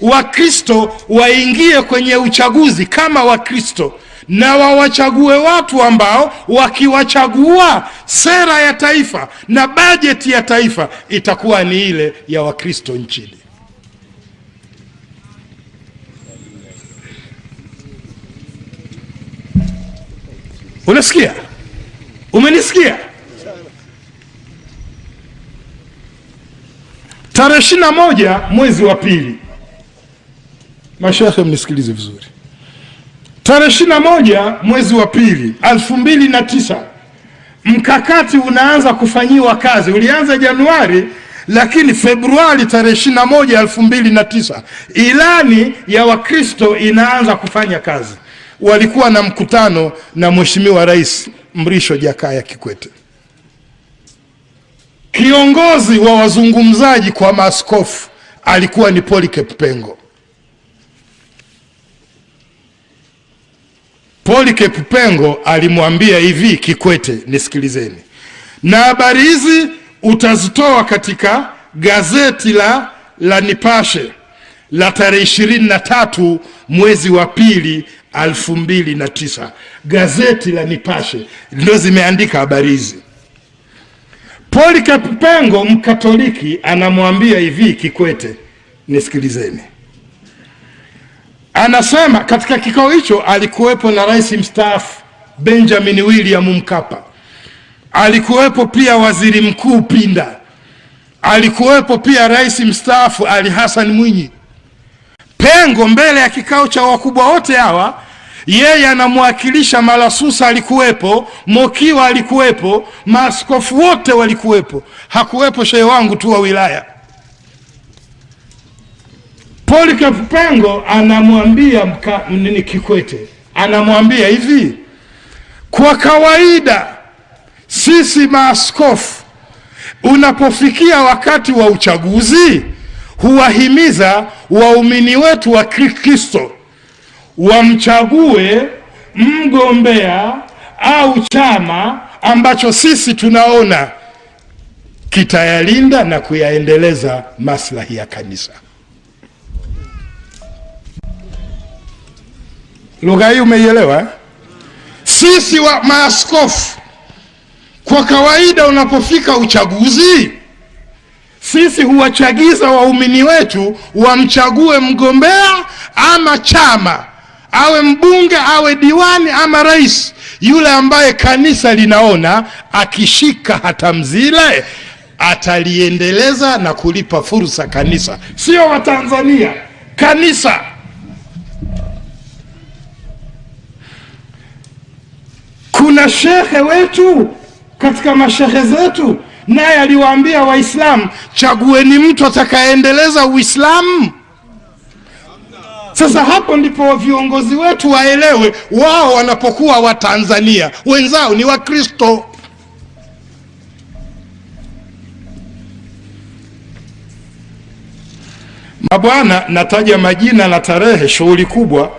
Wakristo waingie kwenye uchaguzi kama Wakristo, na wawachague watu ambao wakiwachagua sera ya taifa na bajeti ya taifa itakuwa ni ile ya Wakristo nchini. Unasikia? Umenisikia? Tarehe 21 mwezi wa pili, mashaikh mnisikilize vizuri. Tarehe 21 mwezi wa pili 2009 mkakati unaanza kufanyiwa kazi. Ulianza Januari, lakini Februari tarehe 21 2009 ilani ya Wakristo inaanza kufanya kazi. Walikuwa na mkutano na Mheshimiwa Rais Mrisho Jakaya Kikwete. Kiongozi wa wazungumzaji kwa maaskofu alikuwa ni Polycarp Pengo. Polycarp Pengo alimwambia hivi Kikwete, nisikilizeni, na habari hizi utazitoa katika gazeti la Nipashe la tarehe 23 mwezi wa pili 2009. Gazeti la Nipashe ndio zimeandika habari hizi. Polycarp Pengo Mkatoliki anamwambia hivi Kikwete, nisikilizeni. Anasema katika kikao hicho alikuwepo na rais mstaafu Benjamin William Mkapa. alikuwepo pia waziri mkuu Pinda, alikuwepo pia rais mstaafu Ali Hassan Mwinyi. Pengo mbele ya kikao cha wakubwa wote hawa, yeye anamwakilisha Malasusa alikuwepo, Mokiwa alikuwepo, maaskofu wote walikuwepo, hakuwepo shehe wangu tu wa wilaya. Polycarp Pengo anamwambia Kikwete, anamwambia hivi, kwa kawaida sisi maaskofu unapofikia wakati wa uchaguzi huwahimiza waumini wetu wa Kristo wamchague mgombea au chama ambacho sisi tunaona kitayalinda na kuyaendeleza maslahi ya kanisa. Lugha hii umeielewa? Sisi wa maaskofu kwa kawaida unapofika uchaguzi, sisi huwachagiza waumini wetu wamchague mgombea ama chama, awe mbunge, awe diwani ama rais, yule ambaye kanisa linaona akishika hatamu zile ataliendeleza na kulipa fursa kanisa, sio wa Tanzania, kanisa. Kuna shehe wetu katika mashehe zetu, naye aliwaambia Waislamu, chagueni mtu atakayeendeleza Uislamu. Sasa hapo ndipo viongozi wetu waelewe, wao wanapokuwa wa Tanzania, wenzao ni Wakristo. Mabwana, nataja majina na tarehe, shughuli kubwa.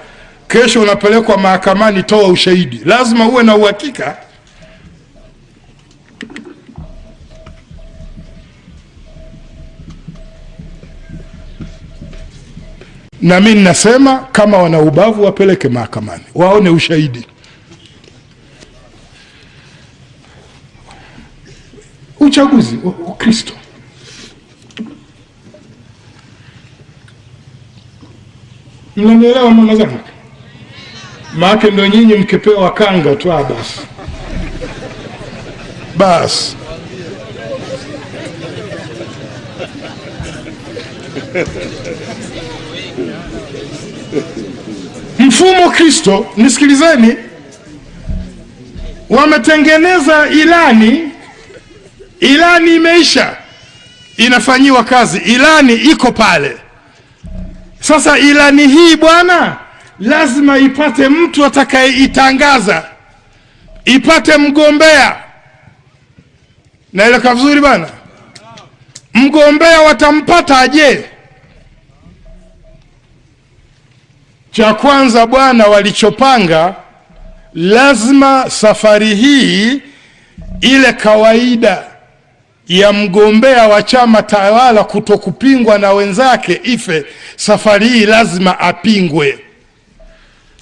Kesho unapelekwa mahakamani, toa ushahidi, lazima uwe na uhakika. Na mimi nasema kama wana ubavu wapeleke mahakamani, waone ushahidi. Uchaguzi wa Kristo. Mnanielewa mama zangu? Maana ndio nyinyi mkipewa kanga tu basi. Bas. Mfumo Kristo, nisikilizeni, wametengeneza ilani. Ilani imeisha, inafanyiwa kazi, ilani iko pale. Sasa ilani hii bwana, lazima ipate mtu atakayeitangaza, ipate mgombea. Naeleka vizuri bwana? Mgombea watampata aje? Cha kwanza bwana walichopanga, lazima safari hii ile kawaida ya mgombea wa chama tawala kutokupingwa na wenzake ife. Safari hii lazima apingwe.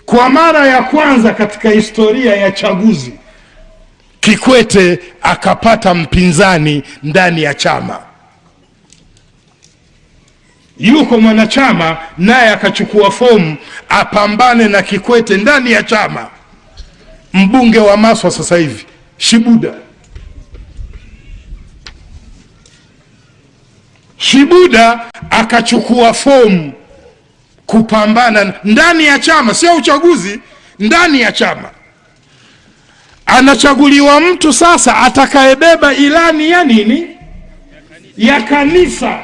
Kwa mara ya kwanza katika historia ya chaguzi, Kikwete akapata mpinzani ndani ya chama. Yuko mwanachama naye akachukua fomu apambane na Kikwete ndani ya chama. Mbunge wa Maswa sasa hivi Shibuda akachukua fomu kupambana ndani ya chama, sio uchaguzi, ndani ya chama. Anachaguliwa mtu sasa atakayebeba ilani ya nini? Ya kanisa.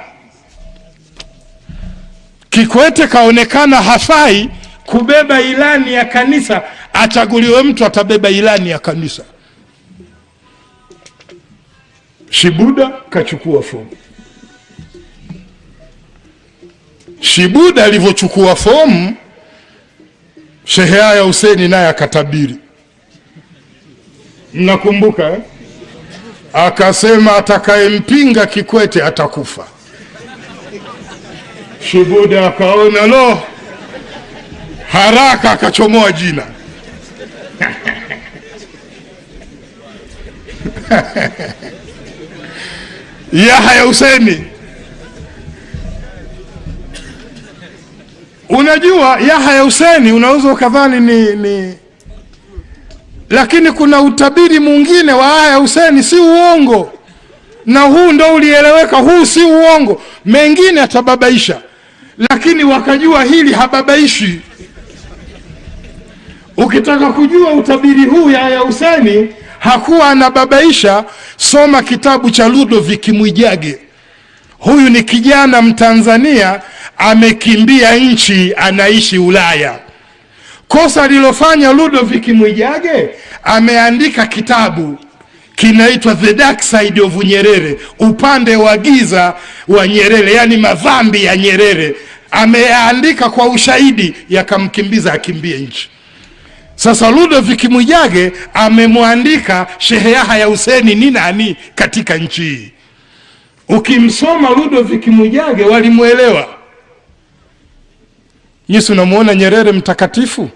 Kikwete kaonekana hafai kubeba ilani ya kanisa, achaguliwe mtu atabeba ilani ya kanisa. Shibuda kachukua fomu. Shibuda alivyochukua fomu, Sheikh Yahya Hussein naye akatabiri. Mnakumbuka eh? Akasema atakayempinga Kikwete atakufa. Shibuda akaona lo, haraka akachomoa jina. Yahya Hussein. Unajua Yahya Hussein unaweza ukadhani Lakini kuna utabiri mwingine wa aya Hussein si uongo, na huu ndo ulieleweka, huu si uongo. Mengine atababaisha, lakini wakajua hili hababaishi. Ukitaka kujua utabiri huu ya aya Hussein hakuwa anababaisha, soma kitabu cha Ludovick Mwijage. Huyu ni kijana Mtanzania, amekimbia nchi, anaishi Ulaya. Kosa alilofanya Ludovick Mwijage, ameandika kitabu kinaitwa The Dark Side of Nyerere, upande wa giza wa Nyerere, yani madhambi ya Nyerere. Ameandika kwa ushahidi, yakamkimbiza akimbie nchi. Sasa Ludovick Mwijage amemwandika Sheikh Yahya Hussein ni nani katika nchi hii. Ukimsoma Ludovick Mwijage walimuelewa. Yesu namuona Nyerere mtakatifu,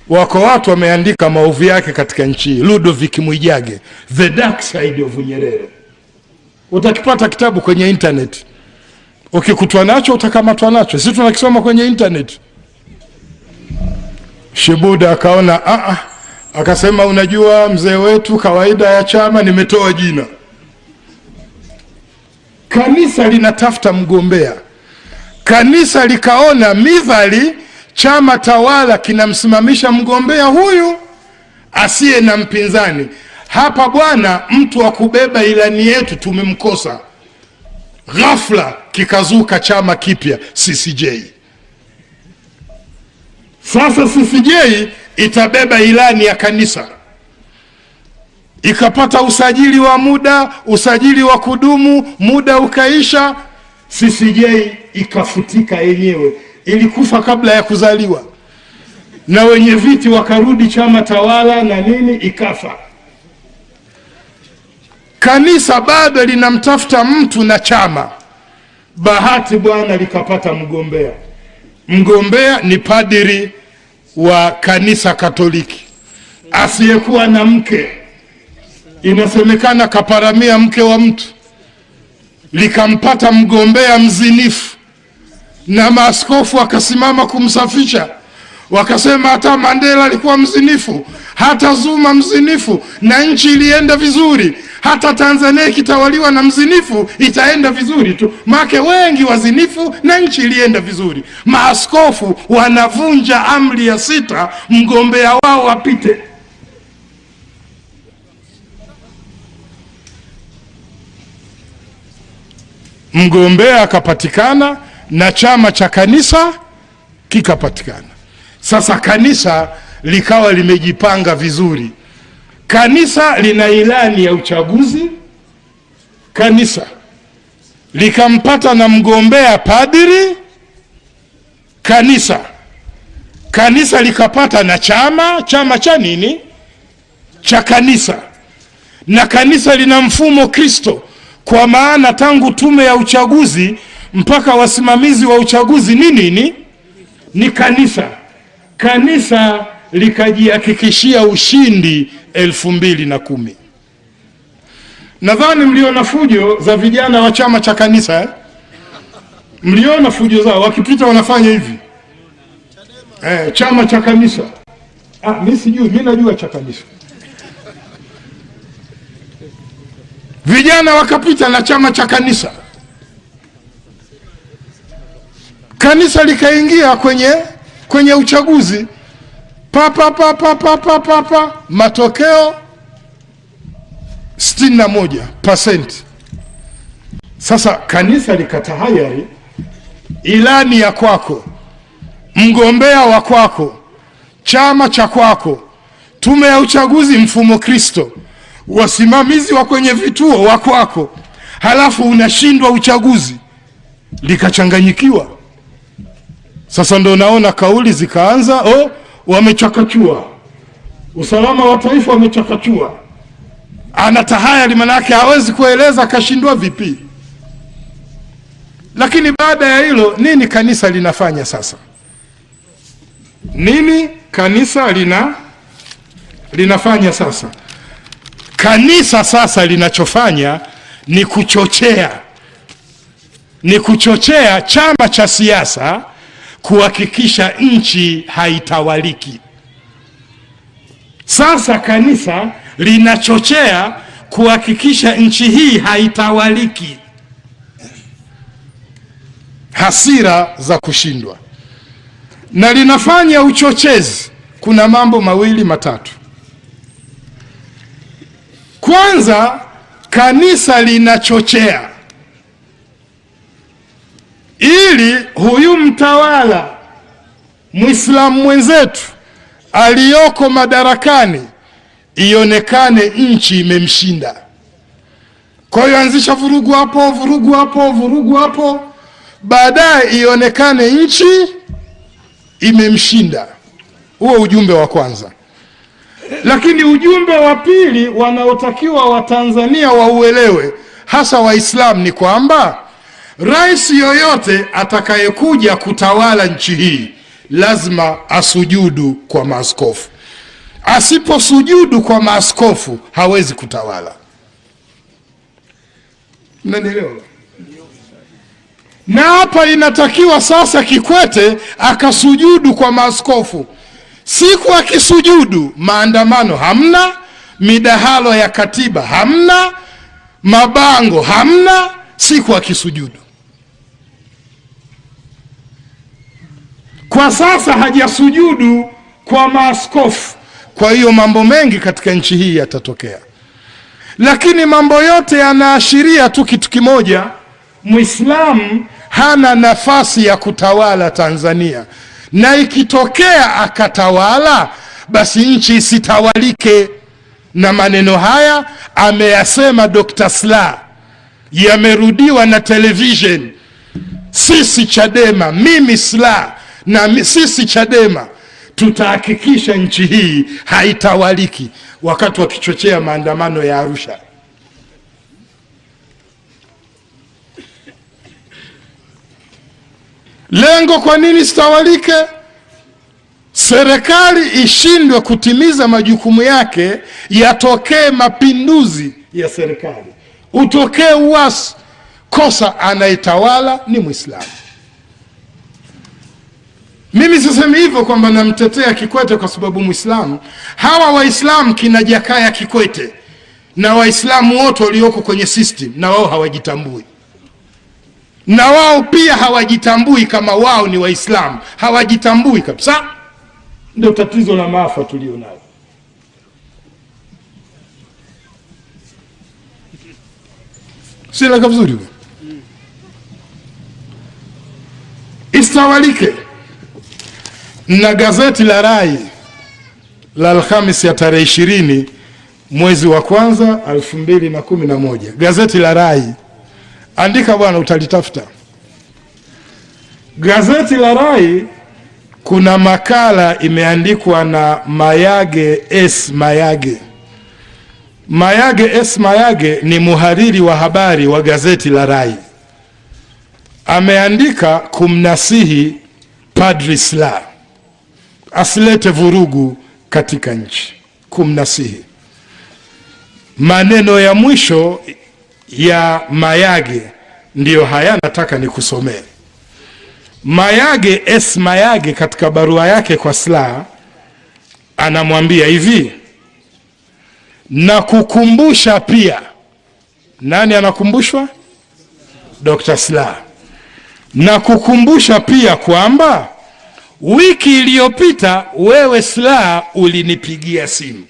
wako watu wameandika maovu yake katika nchi hii. Ludovick Mwijage, The Dark Side of Nyerere. Utakipata kitabu kwenye internet. Ukikutwa nacho utakamatwa nacho. Sisi tunakisoma kwenye internet. Shibuda akaona akasema, unajua mzee wetu, kawaida ya chama nimetoa jina. Kanisa linatafuta mgombea. Kanisa likaona midhali chama tawala kinamsimamisha mgombea huyu asiye na mpinzani. Hapa bwana, mtu wa kubeba ilani yetu tumemkosa. Ghafla kikazuka chama kipya, CCJ. Sasa CCJ itabeba ilani ya kanisa. Ikapata usajili wa muda, usajili wa kudumu, muda ukaisha, CCJ ikafutika yenyewe. Ilikufa kabla ya kuzaliwa. Na wenye viti wakarudi chama tawala na nini, ikafa. Kanisa bado linamtafuta mtu na chama. Bahati bwana likapata mgombea. Mgombea ni padri wa kanisa Katoliki, asiyekuwa na mke. Inasemekana kaparamia mke wa mtu. Likampata mgombea mzinifu, na maaskofu wakasimama kumsafisha. Wakasema hata Mandela alikuwa mzinifu, hata Zuma mzinifu, na nchi ilienda vizuri. Hata Tanzania ikitawaliwa na mzinifu itaenda vizuri tu, make wengi wazinifu na nchi ilienda vizuri. Maaskofu wanavunja amri ya 6, mgombea wao apite. Mgombea akapatikana na chama cha kanisa kikapatikana. Sasa kanisa likawa limejipanga vizuri. Kanisa lina ilani ya uchaguzi. Kanisa likampata na mgombea padri. Kanisa likapata na chama cha nini? Cha kanisa. Na kanisa lina mfumo Kristo, kwa maana tangu tume ya uchaguzi mpaka wasimamizi wa uchaguzi ni nini? Ni kanisa. Kanisa likajihakikishia ushindi 2010. Nadhani mliona fujo za vijana wa chama cha kanisa Mliona fujo zao, wakipita wanafanya hivi. Chama cha kanisa. Mimi sijui, mimi najua cha kanisa. Vijana wakapita na chama cha kanisa. Kanisa likaingia kwenye uchaguzi. Matokeo 61%. Sasa kanisa likatahayari ilani ya kwako, mgombea wa kwako, chama cha kwako, tume ya uchaguzi mfumo Kristo, wasimamizi wa kwenye vituo wa kwako, halafu unashindwa uchaguzi. Likachanganyikiwa. Sasa ndo naona kauli zikaanza, wamechakachua. Usalama wa taifa wamechakachua. Anatahayari, manake hawezi kueleza kashindwa vipi. Lakini baada ya hilo, nini kanisa linafanya sasa? Nini kanisa linafanya sasa? Kanisa sasa linachofanya ni kuchochea chama cha siasa kuhakikisha nchi haitawaliki. Sasa kanisa linachochea kuhakikisha nchi hii haitawaliki. Hasira za kushindwa. Na linafanya uchochezi. Kuna mambo mawili matatu. Kwanza, kanisa linachochea ili huyu mtawala Muislamu mwenzetu aliyoko madarakani ionekane nchi imemshinda. Kwa hiyo anzisha vurugu hapo, vurugu hapo, vurugu hapo, baadaye ionekane nchi imemshinda. Huo ujumbe wa kwanza. Lakini ujumbe wa pili wanaotakiwa Watanzania wauelewe, hasa Waislamu, ni kwamba rais yoyote atakayekuja kutawala nchi hii lazima asujudu kwa maaskofu. Asiposujudu kwa maaskofu hawezi kutawala. Mnanielewa? Na hapa inatakiwa sasa Kikwete akasujudu kwa maaskofu. Siku akisujudu, maandamano hamna, midahalo ya katiba hamna, mabango hamna, siku akisujudu. Kwa sasa hajasujudu kwa maaskofu. Kwa hiyo mambo mengi katika nchi hii yatatokea. Lakini mambo yote yanaashiria tu kitu kimoja: Muislamu hana nafasi ya kutawala Tanzania. Na ikitokea akatawala, basi nchi isitawalike. Na maneno haya ameyasema Dr. Slaa, yamerudiwa na television. Sisi Chadema, mimi Slaa na sisi Chadema tutahakikisha nchi hii haitawaliki, wakati wakichochea maandamano ya Arusha. Lengo kwa nini sitawalike? Serikali ishindwe kutimiza majukumu yake, yatokee mapinduzi ya serikali, utokee uasi. Kosa anayetawala ni Muislamu. Mimi sisemi hivyo kwamba namtetea Kikwete kwa sababu Muislamu. Hawa Waislamu kina Jakaya Kikwete na Waislamu wote walioko kwenye system, na wao hawajitambui. Na wao pia hawajitambui kama wao ni Waislamu. Hawajitambui kabisa. Ndio tatizo la maafa tulio nayo. Sila kabzuri. Istawalike. Na gazeti la Rai la Alhamisi ya tarehe 20 mwezi wa kwanza 2011. Gazeti la Rai. Andika bwana, utalitafuta. Gazeti la Rai, kuna makala imeandikwa na Mayage S. Mayage. Mayage S. Mayage ni muhariri wa habari wa gazeti la Rai. Ameandika kumnasihi Padri Slaa asilete vurugu katika nchi. Kumnasihi. Maneno ya mwisho ya Mayage ndiyo haya nataka nikusomee. Mayage S. Mayage katika barua yake kwa Slaa anamwambia hivi: na kukumbusha pia. Nani anakumbushwa? Dr. Slaa. Na kukumbusha pia kwamba wiki iliyopita wewe Slaa ulinipigia simu.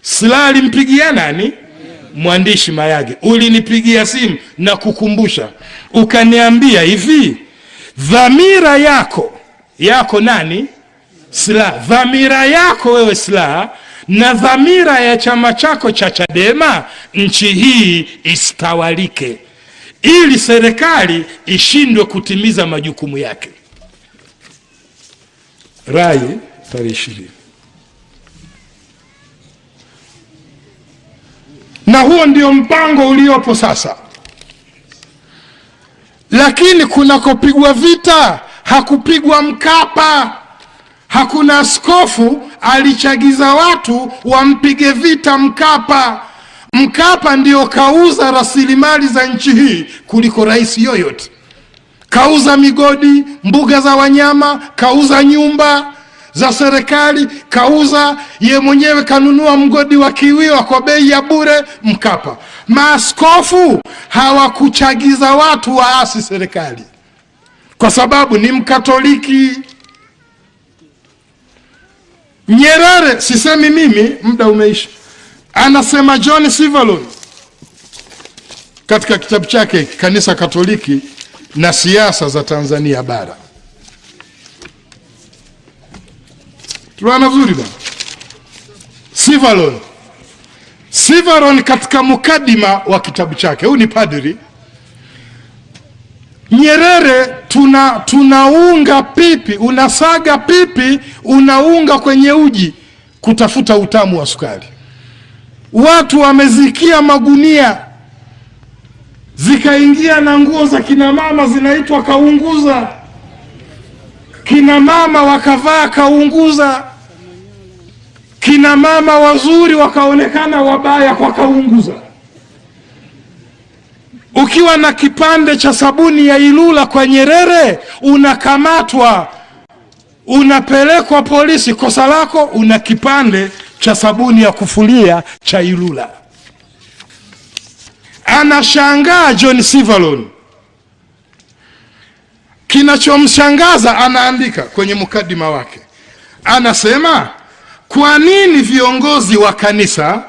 Slaa alimpigia nani? Mwandishi Mayage. Ulinipigia simu na kukumbusha, ukaniambia hivi: dhamira yako nani? Slaa. Dhamira yako wewe Slaa na dhamira ya chama chako cha Chadema, nchi hii istawalike, ili serikali ishindwe kutimiza majukumu yake. Rai tarehe 20. Na huo ndio mpango uliopo sasa. Lakini kunakopigwa vita hakupigwa Mkapa. Hakuna askofu alichagiza watu wampige vita Mkapa. Mkapa ndio kauza rasilimali za nchi hii kuliko rais yoyote. Kauza migodi, mbuga za wanyama, kauza nyumba. za serikali, kauza ye mwenyewe, kanunua mgodi wa Kiwiwa kwa bei ya bure Mkapa. Maaskofu hawakuchagiza watu waasi serikali kwa sababu ni Mkatoliki. Nyerere, sisemi mimi, muda umeisha, anasema John Sivalon katika kitabu chake Kanisa Katoliki na Siasa za Tanzania Bara. Tunaona vizuri bwana. Sivalon katika mukadima wa kitabu chake, huyu ni padri, Nyerere tunaunga pipi, unasaga pipi, unaunga kwenye uji kutafuta utamu wa sukari. Watu wamezikia magunia, zikaingia na nguo za kina mama zinaitwa kaunguza. Kina mama wakavaa kaunguza, kina mama wazuri wakaonekana wabaya kwa kaunguza. Ukiwa na kipande cha sabuni ya Ilula kwa Nyerere, unakamatwa, unapelekwa polisi. Kosa lako, una kipande cha sabuni ya kufulia cha Ilula. Anashangaa John Sivalon. Kinachomshangaza, anaandika kwenye mukadima wake, anasema kwa nini viongozi wa kanisa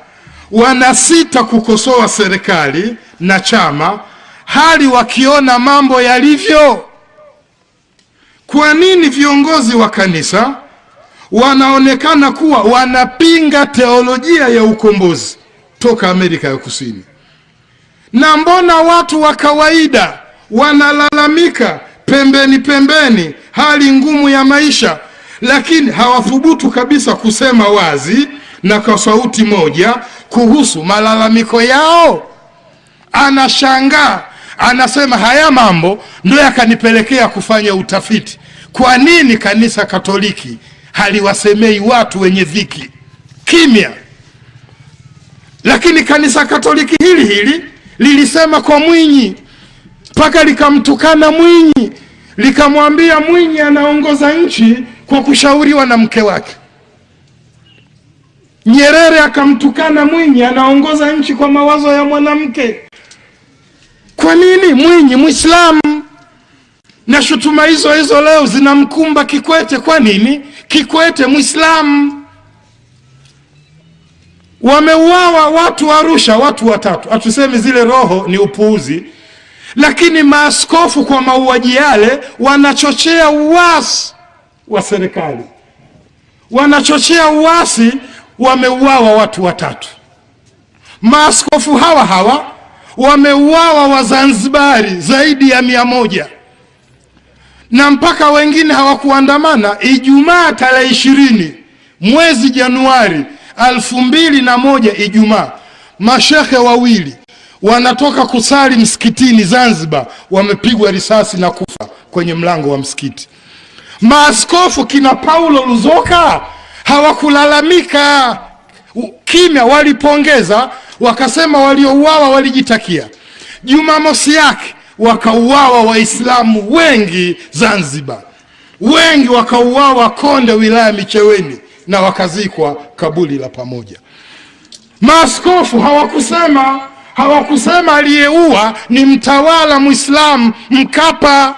wanasita kukosoa serikali na chama hali wakiona mambo yalivyo? Kwa nini viongozi wa kanisa wanaonekana kuwa wanapinga teolojia ya ukombozi toka Amerika ya Kusini, na mbona watu wa kawaida wanalalamika pembeni hali ngumu ya maisha, lakini hawathubutu kabisa kusema wazi na kwa sauti moja kuhusu malalamiko yao? Anashangaa, anasema haya mambo ndio yakanipelekea kufanya utafiti. Kwa nini kanisa Katoliki haliwasemei watu wenye dhiki? Kimya. Lakini kanisa Katoliki hili lilisema kwa Mwinyi, mpaka likamtukana Mwinyi, likamwambia Mwinyi anaongoza nchi kwa kushauriwa na mke wake. Nyerere akamtukana Mwinyi anaongoza nchi kwa mawazo ya mwanamke. Kwa nini? Mwinyi Muislamu. Na shutuma hizo leo zinamkumba Kikwete. Kwa nini? Kikwete Muislamu. Wameuawa watu Arusha, watu 3. Hatusemi zile roho ni upuuzi, lakini maaskofu kwa mauaji yale wanachochea uasi wa serikali, wanachochea uasi. Wameuawa watu 3. Maaskofu hawa wameuawa Wazanzibari zaidi ya 100, na mpaka wengine hawakuandamana. Ijumaa tarehe 20 mwezi Januari 2001, Ijumaa, mashehe 2 wanatoka kusali msikitini Zanzibar, wamepigwa risasi na kufa kwenye mlango wa msikiti. Maaskofu kina Paulo Luzoka hawakulalamika, kimya, walipongeza, wakasema waliouawa walijitakia. Jumamosi yake wakauawa Waislamu wengi Zanzibar, wengi wakauawa Konde wilaya Micheweni, na wakazikwa kaburi la pamoja. Maaskofu hawakusema aliyeua ni mtawala Muislamu Mkapa.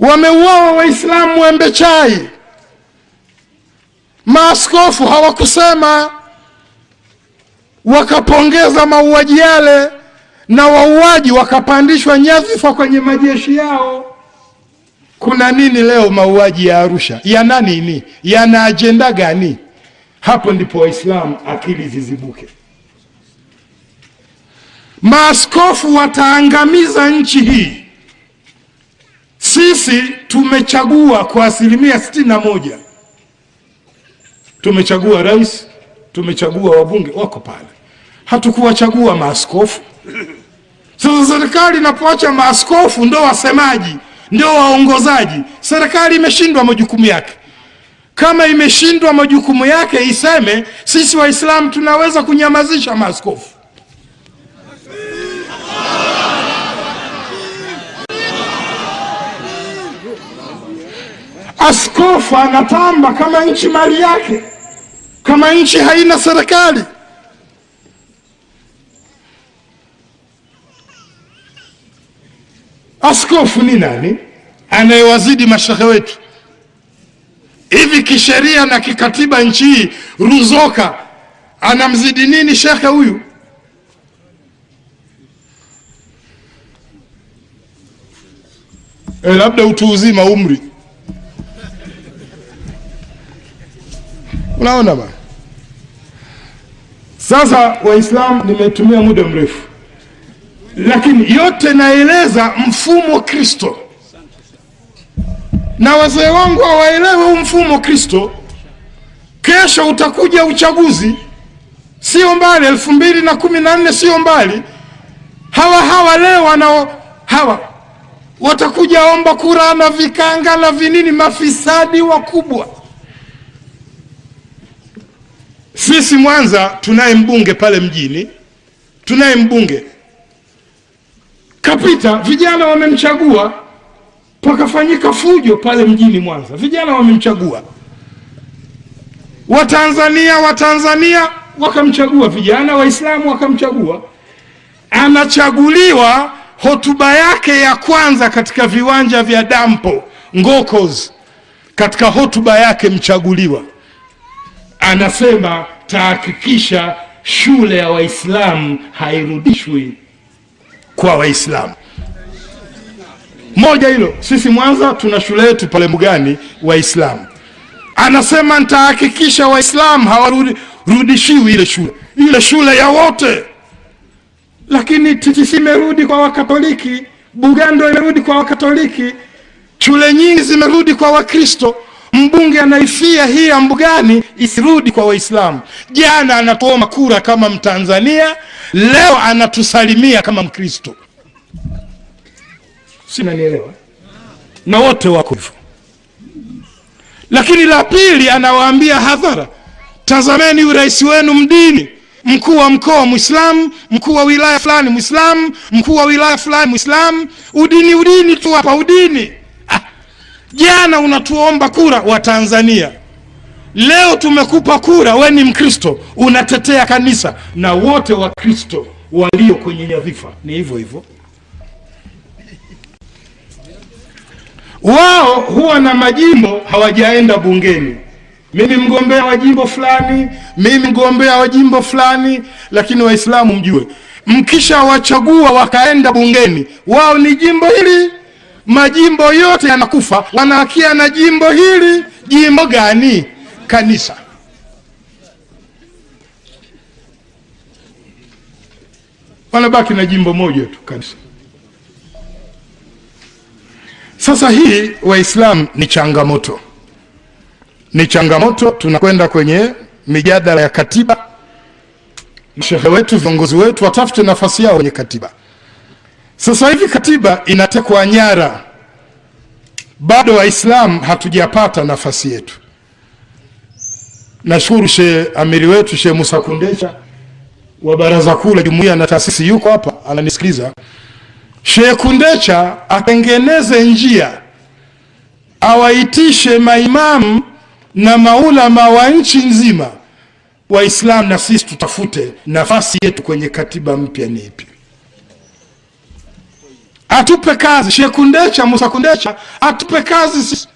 Wameuawa Waislamu Wembe Chai. Maaskofu hawakusema, wakapongeza mauaji yale, na wauaji wakapandishwa nyadhifa kwenye majeshi yao. Kuna nini leo mauaji ya Arusha? Yana nini? Yana ajenda gani? Hapo ndipo Waislamu akili zizibuke. Maaskofu wataangamiza nchi hii. Sisi tumechagua kwa 61%. Tumechagua rais, tumechagua wabunge, wako pale. Hatukuwachagua maaskofu. Sasa serikali inapoacha maaskofu ndio wasemaji, ndio waongozaji, serikali imeshindwa majukumu yake. Kama imeshindwa majukumu yake, iseme sisi Waislamu tunaweza kunyamazisha maaskofu. Askofu anatamba kama nchi mali yake, kama nchi haina serikali. Askofu ni nani anayewazidi mashehe wetu? Hivi kisheria na kikatiba nchi hii Ruzoka anamzidi nini shekhe huyu? Labda utu uzima, umri. Unaona bana? Sasa Waislamu, nimetumia muda mrefu, lakini yote naeleza mfumo Kristo, na wazee wangu hawaelewe mfumo Kristo. Kesho utakuja uchaguzi, sio mbali, 2014 sio mbali. Hawa leo hawa watakuja omba kura na vikanga na vinini, mafisadi wakubwa. Sisi Mwanza tunaye mbunge pale mjini, tunaye mbunge kapita, vijana wamemchagua, pakafanyika fujo pale mjini Mwanza, vijana wamemchagua. Watanzania wakamchagua, vijana Waislamu wakamchagua. Anachaguliwa, hotuba yake ya kwanza katika viwanja vya dampo Ngokos, katika hotuba yake mchaguliwa anasema tahakikisha shule ya Waislamu hairudishwi kwa Waislamu. Moja hilo, sisi Mwanza tuna shule yetu pale Mbugani Waislamu. Anasema nitahakikisha Waislamu hawarudishiwi ile shule ya wote. Lakini TTC imerudi kwa Wakatoliki, Bugando imerudi kwa Wakatoliki, shule nyingi zimerudi kwa Wakristo. Mbunge anaifia hii ya Mbugani isirudi kwa Waislamu. Jana anatuomba kura kama Mtanzania, leo anatusalimia kama Mkristo. Sina nielewa. Na wote wako hivyo. Lakini la pili, anawaambia hadhara, tazameni urais wenu mdini, mkuu wa mkoa Muislamu, mkuu wa wilaya fulani Muislamu, mkuu wa wilaya fulani Muislamu. Udini tu hapa, udini. Jana unatuomba kura wa Tanzania, leo tumekupa kura, we ni Mkristo, unatetea kanisa, na wote wa Kristo walio kwenye nyadhifa ni hivyo hivyo. Wao huwa na majimbo, hawajaenda bungeni. Mimi mgombea wa jimbo fulani, mimi mgombea wa jimbo fulani. Lakini Waislamu mjue, mkisha wachagua wakaenda bungeni, wao ni jimbo hili, majimbo yote yanakufa, wanakia na jimbo hili. Jimbo gani? Kanisa. Wanabaki na jimbo moja tu, kanisa. Sasa hii Waislamu ni changamoto, ni changamoto. Tunakwenda kwenye mijadala ya katiba. Shehe wetu, viongozi wetu watafute nafasi yao kwenye katiba. Sasa hivi katiba inatekwa nyara, bado Waislamu hatujapata nafasi yetu. Nashukuru Sheikh Amiri wetu Sheikh Musa Kundecha wa Baraza Kuu la Jumuiya na Taasisi yuko hapa ananisikiliza. Sheikh Kundecha atengeneze njia, awaitishe maimamu na maulama wa nchi nzima Waislamu, na sisi tutafute nafasi yetu kwenye katiba mpya ni ipi. Atupe kazi Sheikh Kundecha, Musa Kundecha atupe kazi sisi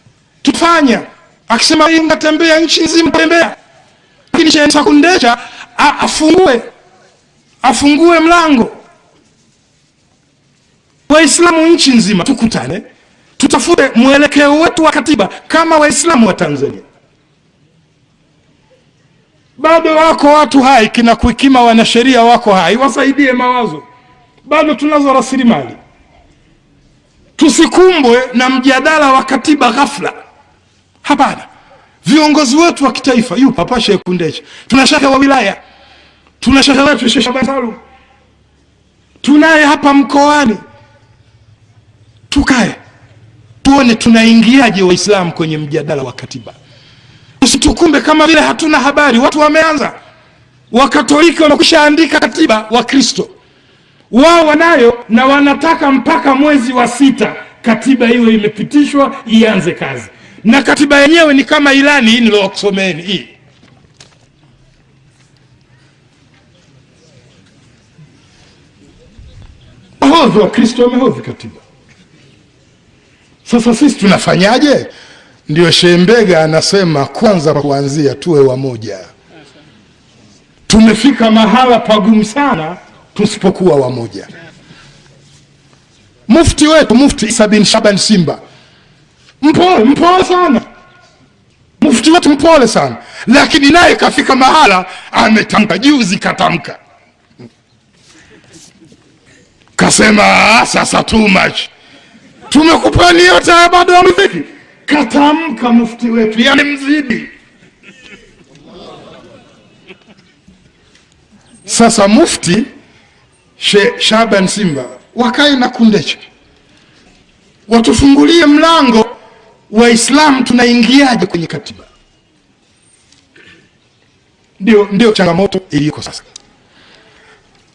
tufanya. Akisema ingatembea nchi nzima tembea, lakini Sheikh Musa Kundecha afungue mlango. Waislamu nchi nzima tukutane, tutafute mwelekeo wetu wa katiba kama Waislamu wa Tanzania. Bado wako watu hai, kina Kuikima wanasheria wako hai, wasaidie mawazo. Bado tunazo rasilimali. Tusikumbwe na mjadala wa katiba ghafla. Hapana. Viongozi wetu wa kitaifa, yupo hapa Sheikh Kundecha, tuna shehe wa wilaya, tuna shehe wetu Sheikh Shaban Salum, tunaye hapa mkoani. Tukae tuone tunaingiaje Waislamu kwenye mjadala wa katiba. Usitukumbe kama vile hatuna habari. Watu wameanza, Wakatoliki wamekwishaandika katiba, wa Kristo wao wanayo, na wanataka mpaka mwezi wa 6 katiba iwe imepitishwa ianze kazi. na katiba yenyewe ni kama ilani hii nilokusomeni hii. Wahodhi wa Kristo wamehodhi katiba. Sasa sisi tunafanyaje? Ndio Shembega anasema kwanza kwa kuanzia tuwe wamoja. Tumefika mahala pagumu sana tusipokuwa wamoja. Mufti wetu, Mufti Isa bin Shaban Simba, mpole sana. Mufti wetu mpole sana, lakini naye kafika mahala ametamka, juzi katamka, kasema sasa too much, tumekupani yote bado amefiki. Katamka mufti wetu, yani mzidi. Sasa Mufti Shaban Simba wakae na Kundecha, watufungulie mlango wa Islam, tunaingiaje kwenye katiba. Ndio changamoto iliyoko sasa.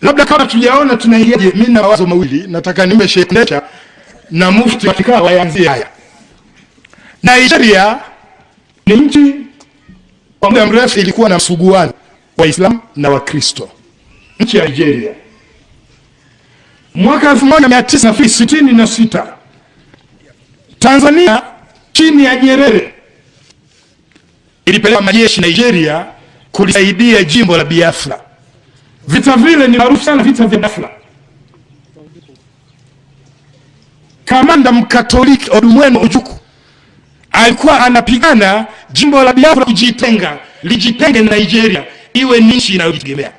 Labda kama tujaona tunaingiaje, mimi na mawazo mawili nataka nimbe Sheikh Kundecha na Mufti wakikaa waanzie haya. Nigeria ni nchi kwa muda mrefu ilikuwa na msuguano wa Islam na Wakristo. Nchi ya Nigeria mwaka 1966 Tanzania chini ya Nyerere ilipeleka majeshi Nigeria kulisaidia jimbo la Biafra. Vita vile ni maarufu sana, vita vya Biafra. Kamanda Mkatoliki Odumwenu Ojukwu alikuwa anapigana jimbo la Biafra lijitenge na Nigeria iwe nchi inayojitegemea.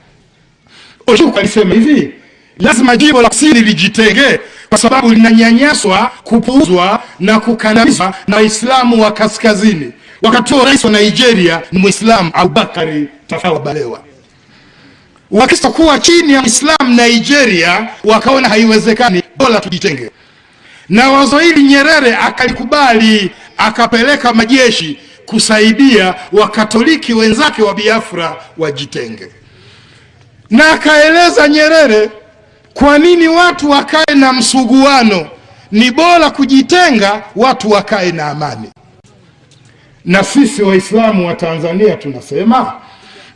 Ojukwu alisema hivi, lazima jimbo la kusini lijitenge kwa sababu linanyanyaswa, kupuuzwa na kukandamizwa na Waislamu wa kaskazini. Wakati rais wa Nigeria ni Muislamu Abubakar Tafawa Balewa. Wakristo kuwa chini ya Islam Nigeria wakaona haiwezekani, bora tujitenge. Na wazo hili Nyerere akalikubali, akapeleka majeshi kusaidia Wakatoliki wenzake wa Biafra wajitenge. Na akaeleza Nyerere kwa nini watu wakae na msuguano, ni bora kujitenga, watu wakae na amani. Na sisi Waislamu wa Tanzania tunasema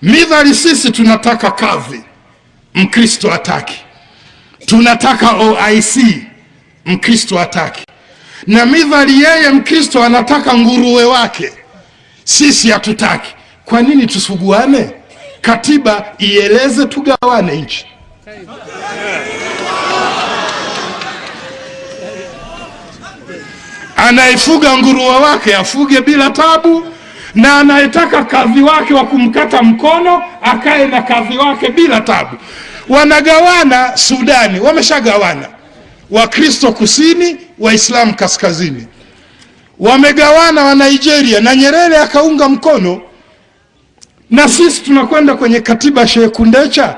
midhali sisi tunataka kadhi, Mkristo hataki. Tunataka OIC, Mkristo hataki. Na midhali yeye Mkristo anataka nguruwe wake, sisi hatutaki. Kwa nini tusuguane? Katiba ieleze tugawane nchi. Anaifuga nguruwe wake afuge bila tabu, na anayetaka kadhi wake wa kumkata mkono akae na kadhi wake bila tabu. Wanagawana Sudani, wameshagawana. Wakristo kusini, Waislamu kaskazini. Wamegawana wa Nigeria, na Nyerere akaunga mkono. Na sisi tunakwenda kwenye katiba Sheikh Kundecha,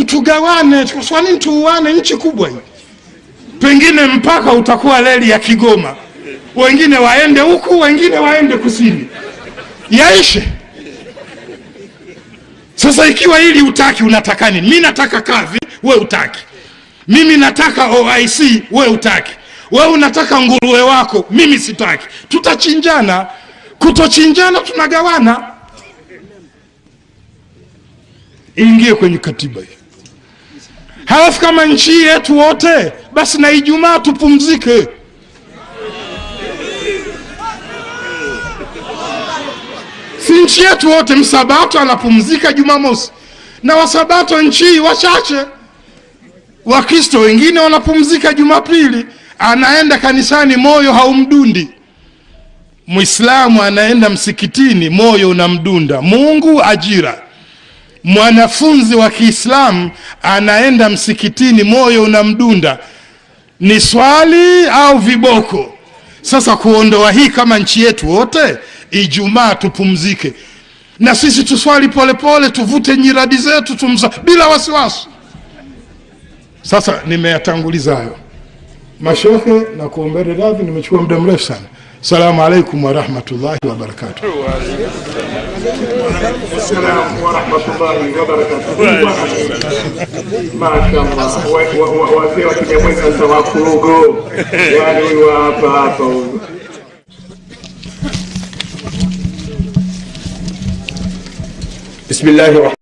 tugawane. Kwa nini tuuane nchi kubwa hii? Pengine mpaka utakuwa reli ya Kigoma, wengine waende huku, wengine waende kusini, yaishe. Sasa ikiwa hili utaki, unataka nini? Mimi nataka kadhi, we utaki. Mimi nataka OIC, we utaki. Wewe unataka nguruwe wako, mimi sitaki. Tutachinjana. Kutochinjana tunagawana. Ingie kwenye katiba hii. Halafu kama nchi yetu wote, basi na Ijumaa tupumzike. Si nchi yetu wote, Msabato anapumzika Jumamosi, na Wasabato nchi wachache. Wakristo wengine wanapumzika Jumapili, anaenda kanisani moyo haumdundi. Muislamu anaenda msikitini moyo unamdunda. Mungu ajira. Mwanafunzi wa Kiislamu anaenda msikitini moyo unamdunda. Ni swali au viboko? Sasa kuondoa hii kama nchi yetu wote, Ijumaa tupumzike. Na sisi tuswali polepole, tuvute nyiradi zetu, bila wasiwasi. Sasa nimeyatanguliza hayo. Mashehe na kuombea radhi, nimechukua muda mrefu sana. Assalamu alaikum wa rahmatullahi wa barakatuh. Assalamu wa rahmatullahi wa barakatuh. Mashaallah, wazee wa Kinyamwezi sasa wa Kurugo, yani wa hapa Bismillahir